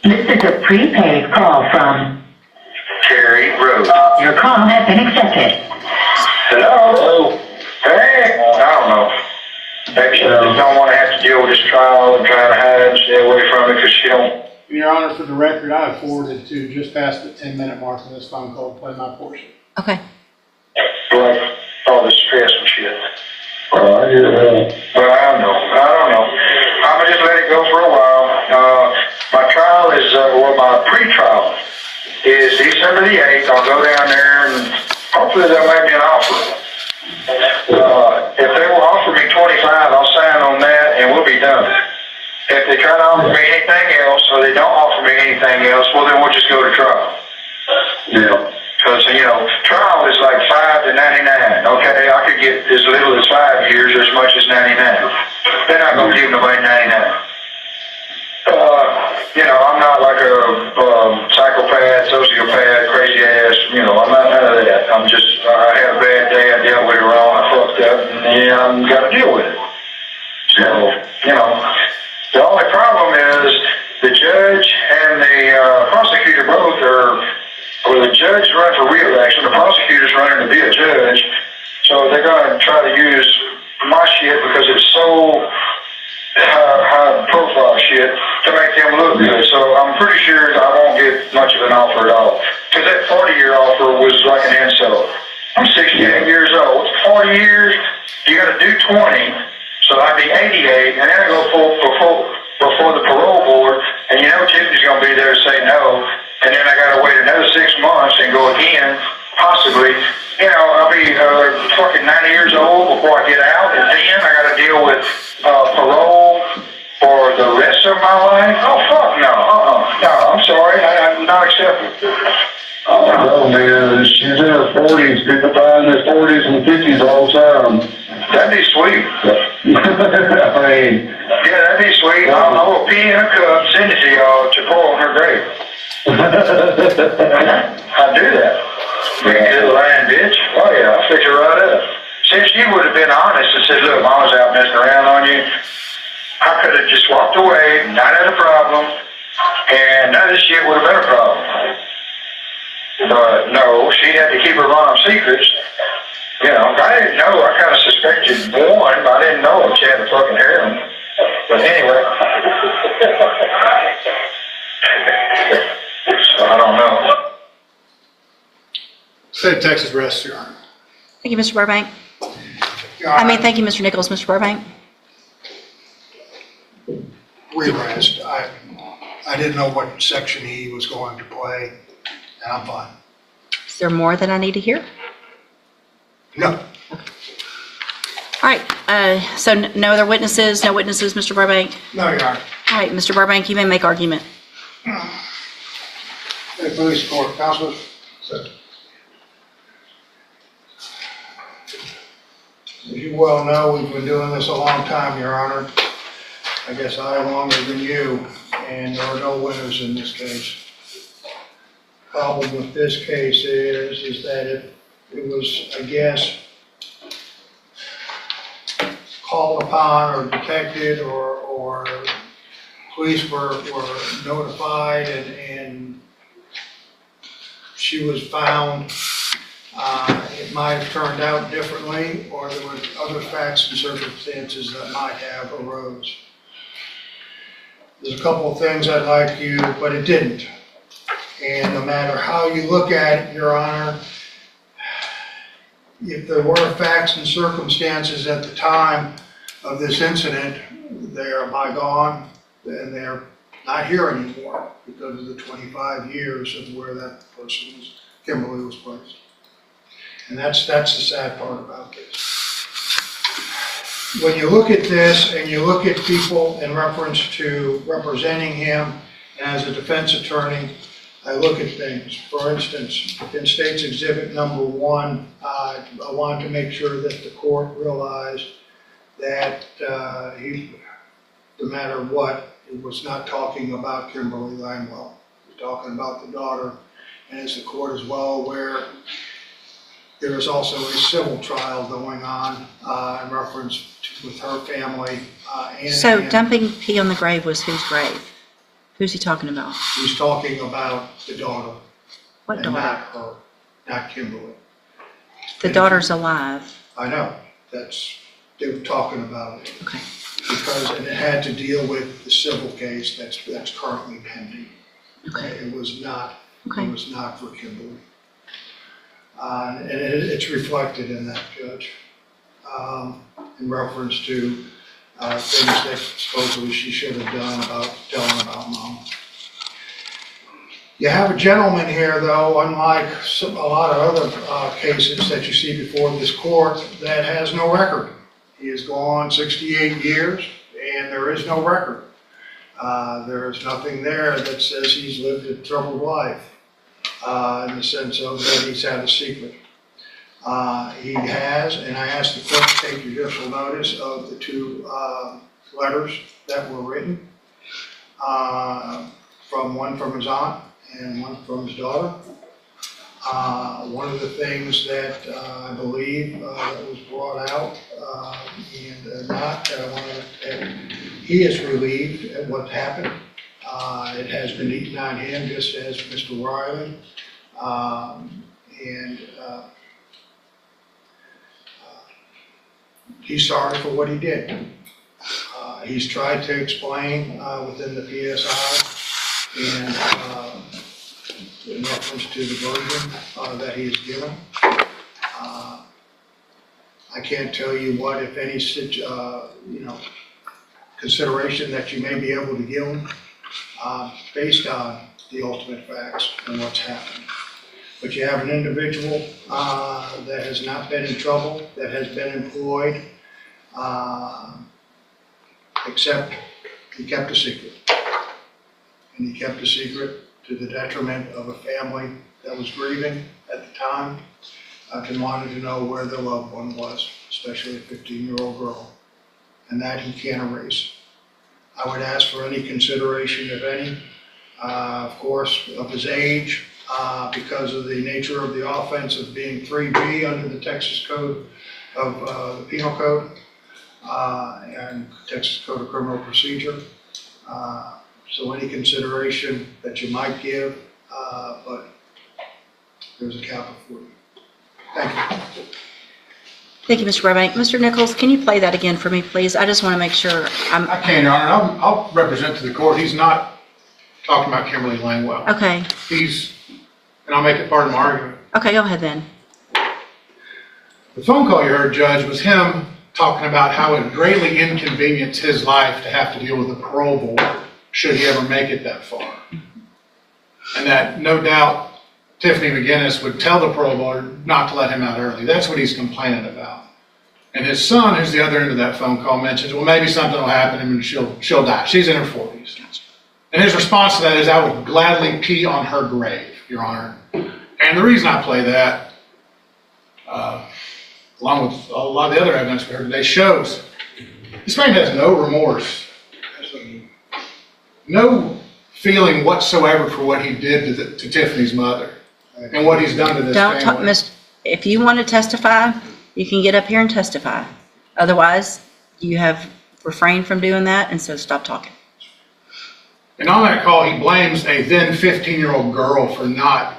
Speaker 8: This is a prepaid call from
Speaker 9: Terry Rose.
Speaker 8: Your call has been accepted.
Speaker 9: Hello? Hey, I don't know. Maybe she just don't want to have to deal with this trial and trying to hide and stay away from it because she don't.
Speaker 2: Your Honor, for the record, I have forwarded to just past the 10-minute mark on this phone call to play my portion.
Speaker 1: Okay.
Speaker 9: Like all this stress and shit. I hear that. Well, I don't know. I'm gonna just let it go for a while. My trial is, my pre-trial is December the 8th. I'll go down there and hopefully they'll make me an offer. If they will offer me 25, I'll sign on that and we'll be done. If they try to offer me anything else or they don't offer me anything else, well then we'll just go to trial. Yeah. Because, trial is like 5 to 99, okay? I could get as little as 5 years or as much as 99. They're not going to give nobody 99. I'm not like a psychopath, sociopath, crazy ass, I'm not none of that. I had a bad day, I dealt with it wrong, I fucked up, and I'm got to deal with it. So, the only problem is the judge and the prosecutor both the judge is running for re-election, the prosecutor's running to be a judge, so they're going to try to use my shit because it's so high profile shit to make them look good. So I'm pretty sure I won't get much of an offer at all. Because that 40-year offer was like an insult. I'm 68 years old. 40 years, you got to do 20, so I'd be 88, and then I go before the parole board, and Tiffany's going to be there to say no, and then I got to wait another 6 months and go again, possibly. I'll be fucking 90 years old before I get out, and then I got to deal with parole for the rest of my life. Oh, fuck no. No, I'm sorry. I'm not accepting.
Speaker 10: Oh, man, she's in her 40s. People die in their 40s and 50s all the time.
Speaker 9: That'd be sweet. Yeah, that'd be sweet. I'll pee in a cup, send it to y'all to pour on her grave. I'd do that. Big little lying bitch. Oh, yeah, I'll fix her right up. Since she would have been honest and said, look, Mama's out messing around on you, I could have just walked away, not had a problem, and none of this shit would have been a problem. But no, she had to keep her mom's secrets, You know, I didn't know, I kind of suspected one, but I didn't know if she had a fucking harem. But anyway. So I don't know.
Speaker 2: State of Texas rests, Your Honor.
Speaker 1: Thank you, Mr. Burbank.
Speaker 4: Your Honor,
Speaker 1: Thank you, Mr. Nichols. Mr. Burbank?
Speaker 4: re-rest. I didn't know what section he was going to play, and I'm fine.
Speaker 1: Is there more that I need to hear?
Speaker 4: No,
Speaker 1: All right, so no other witnesses, Mr. Burbank?
Speaker 4: no, Your Honor.
Speaker 1: All right, Mr. Burbank, you may make argument.
Speaker 4: Hey, police court, counselors. As you well know, we've been doing this a long time, Your Honor. I guess I longer than you, and there are no winners in this case. Problem with this case is that it was, I guess, called upon or detected or police were notified and she was found. It might have turned out differently, or there were other facts and circumstances that might have arose. There's a couple of things I'd like you, but it didn't. And no matter how you look at it, Your Honor, if there were facts and circumstances at the time of this incident, they are bygone, and they're not here anymore because of the 25 years of where that person was, Kimberly was placed. And that's the sad part about this. When you look at this and you look at people in reference to representing him as a defense attorney, I look at things. For instance, in State's Exhibit number 1, I wanted to make sure that the court realized that he, no matter what, he was not talking about Kimberly Langwell. He was talking about the daughter. And as the court is well aware, there is also a civil trial going on in reference to, with her family.
Speaker 1: So dumping pee on the grave was whose grave? Who's he talking about?
Speaker 4: He's talking about the daughter.
Speaker 1: What
Speaker 4: and
Speaker 1: daughter?
Speaker 4: not her, not Kimberly.
Speaker 1: The daughter's alive.
Speaker 4: I know, they were talking about it.
Speaker 1: Okay.
Speaker 4: Because, and it had to deal with the civil case that's currently pending.
Speaker 1: Okay.
Speaker 4: It was not,
Speaker 1: Okay.
Speaker 4: it was not for Kimberly. And it's reflected in that, Judge, in reference to things that supposedly she should have done about telling about Mom. You have a gentleman here, though, unlike a lot of other cases that you see before this court, that has no record. He has gone 68 years, and there is no record. There is nothing there that says he's lived a troubled life. In the sense of that he's had a secret. He has, and I asked the court to take judicial notice of the 2 letters that were written, one from his aunt and one from his daughter. One of the things that I believe that was brought out, he is relieved at what happened. It has been eaten on him, just as Mr. Riley. He's sorry for what he did. He's tried to explain within the PSI and in reference to the version that he has given. I can't tell you what, if any, consideration that you may be able to give him based on the ultimate facts and what's happened. But you have an individual that has not been in trouble, that has been employed, except he kept a secret. And he kept a secret to the detriment of a family that was grieving at the time and wanted to know where their loved one was, especially a 15-year-old girl. And that he can't erase. I would ask for any consideration, if any, of course, of his age, because of the nature of the offense of being 3B under the Texas Code of the Penal Code and Texas Code of Criminal Procedure. So any consideration that you might give, but there's a cap of 40. Thank you.
Speaker 1: Thank you, Mr. Burbank. Mr. Nichols, can you play that again for me, please? I just want to make sure I'm,
Speaker 2: I can, Your Honor, and I'll represent to the court, he's not talking about Kimberly Langwell.
Speaker 1: okay.
Speaker 2: And I'll make it part of my argument.
Speaker 1: Okay, go ahead then.
Speaker 2: The phone call you heard, Judge, was him talking about how it greatly inconvenienced his life to have to deal with a parole board should he ever make it that far. And that no doubt Tiffany McGinnis would tell the parole board not to let him out early. That's what he's complaining about. And his son, who's the other end of that phone call, mentions, well, maybe something will happen and she'll die. She's in her 40s. And his response to that is, I would gladly pee on her grave, Your Honor. And the reason I play that, along with a lot of the other evidence we heard today, shows this man has no remorse, no feeling whatsoever for what he did to Tiffany's mother and what he's done to this
Speaker 1: Don't talk,
Speaker 2: family.
Speaker 1: if you want to testify, you can get up here and testify. Otherwise, you have refrained from doing that, and so stop talking.
Speaker 2: And on that call, he blames a then 15-year-old girl for not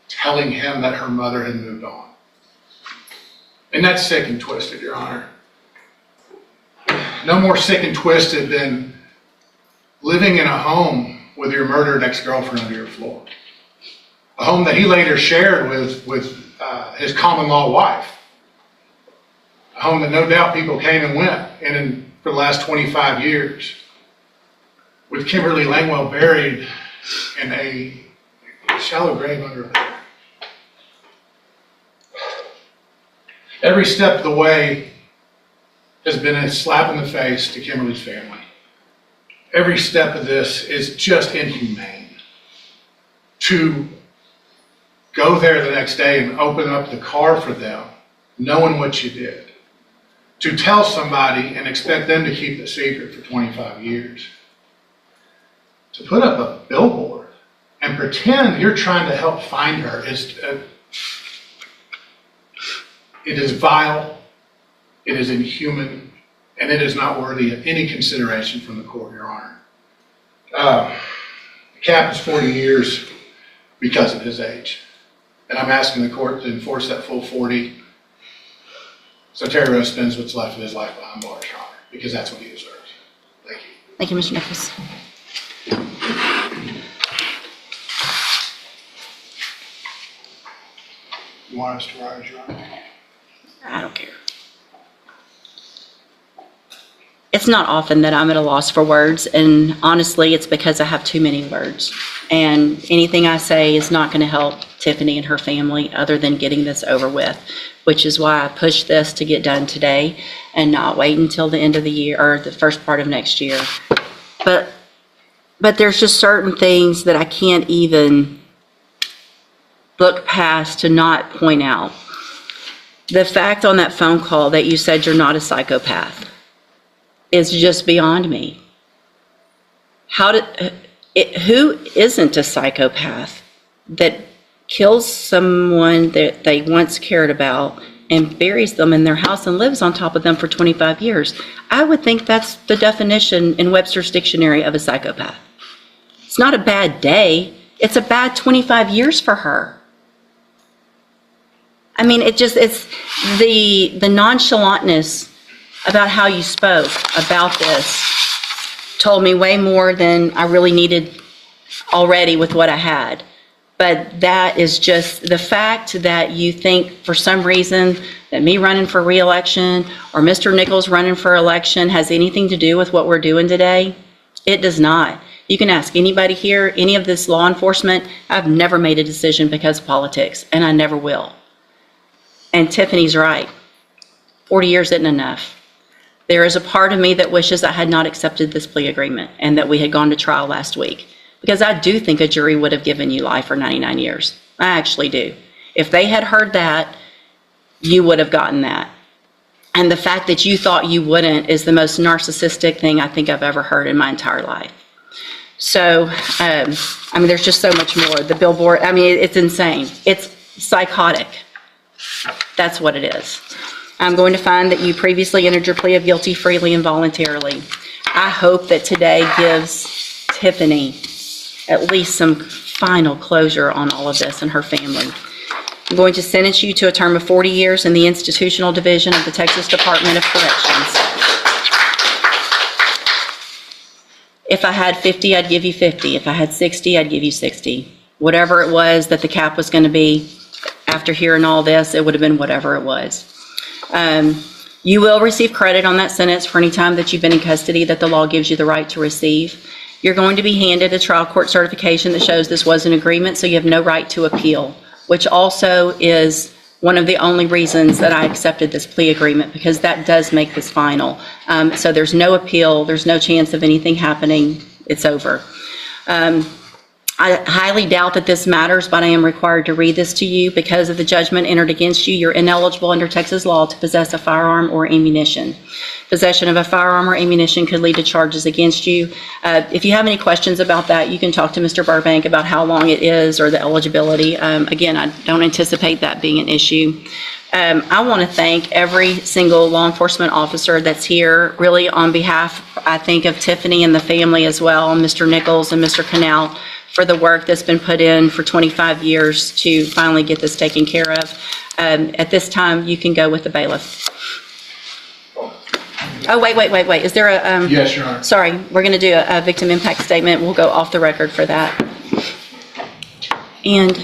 Speaker 2: telling him that her mother had moved on. And that's sick and twisted, Your Honor. No more sick and twisted than living in a home with your murdered ex-girlfriend under your floor. A home that he later shared with his common law wife. A home that no doubt people came and went in for the last 25 years. With Kimberly Langwell buried in a shallow grave under there. Every step of the way has been a slap in the face to Kimberly's family. Every step of this is just inhumane. To go there the next day and open up the car for them, knowing what you did. To tell somebody and expect them to keep the secret for 25 years. To put up a billboard and pretend you're trying to help find her it is vile, it is inhuman, and it is not worthy of any consideration from the court, Your Honor. The cap is 40 years because of his age. And I'm asking the court to enforce that full 40 so Terry Rose spends what's left of his life behind bars, Your Honor, because that's what he deserves. Thank you.
Speaker 1: Thank you, Mr. Nichols.
Speaker 4: You want us to rise, Your Honor?
Speaker 1: I don't care. It's not often that I'm at a loss for words, and honestly, it's because I have too many words. And anything I say is not going to help Tiffany and her family other than getting this over with, which is why I pushed this to get done today and not wait until the end of the year or the first part of next year. But there's just certain things that I can't even look past to not point out. The fact on that phone call that you said you're not a psychopath is just beyond me. Who isn't a psychopath that kills someone that they once cared about and buries them in their house and lives on top of them for 25 years? I would think that's the definition in Webster's dictionary of a psychopath. It's not a bad day. It's a bad 25 years for her. I mean, it's the nonchalantness about how you spoke about this told me way more than I really needed already with what I had. But that is just the fact that you think for some reason that me running for re-election or Mr. Nichols running for election has anything to do with what we're doing today. It does not. You can ask anybody here, any of this law enforcement. I've never made a decision because of politics, and I never will. And Tiffany's right. 40 years isn't enough. There is a part of me that wishes I had not accepted this plea agreement and that we had gone to trial last week. Because I do think a jury would have given you life for 99 years. I actually do. If they had heard that, you would have gotten that. And the fact that you thought you wouldn't is the most narcissistic thing I think I've ever heard in my entire life. So, I mean, there's just so much more. The billboard, I mean, it's insane. It's psychotic. That's what it is. I'm going to find that you previously entered your plea of guilty freely and voluntarily. I hope that today gives Tiffany at least some final closure on all of this and her family. I'm going to sentence you to a term of 40 years in the institutional division of the Texas Department of Corrections. If I had 50, I'd give you 50. If I had 60, I'd give you 60. Whatever it was that the cap was going to be, after hearing all this, it would have been whatever it was. You will receive credit on that sentence for any time that you've been in custody that the law gives you the right to receive. You're going to be handed a trial court certification that shows this was an agreement, so you have no right to appeal, which also is one of the only reasons that I accepted this plea agreement, because that does make this final. So there's no appeal, there's no chance of anything happening, it's over. I highly doubt that this matters, but I am required to read this to you. Because of the judgment entered against you, you're ineligible under Texas law to possess a firearm or ammunition. Possession of a firearm or ammunition could lead to charges against you. If you have any questions about that, you can talk to Mr. Burbank about how long it is or the eligibility. Again, I don't anticipate that being an issue. I want to thank every single law enforcement officer that's here, really on behalf, I think, of Tiffany and the family as well, Mr. Nichols and Mr. Canal, for the work that's been put in for 25 years to finally get this taken care of. At this time, you can go with the bailiff. Oh, wait. Is there a...
Speaker 2: Yes, Your Honor.
Speaker 1: Sorry, we're going to do a victim impact statement. We'll go off the record for that. And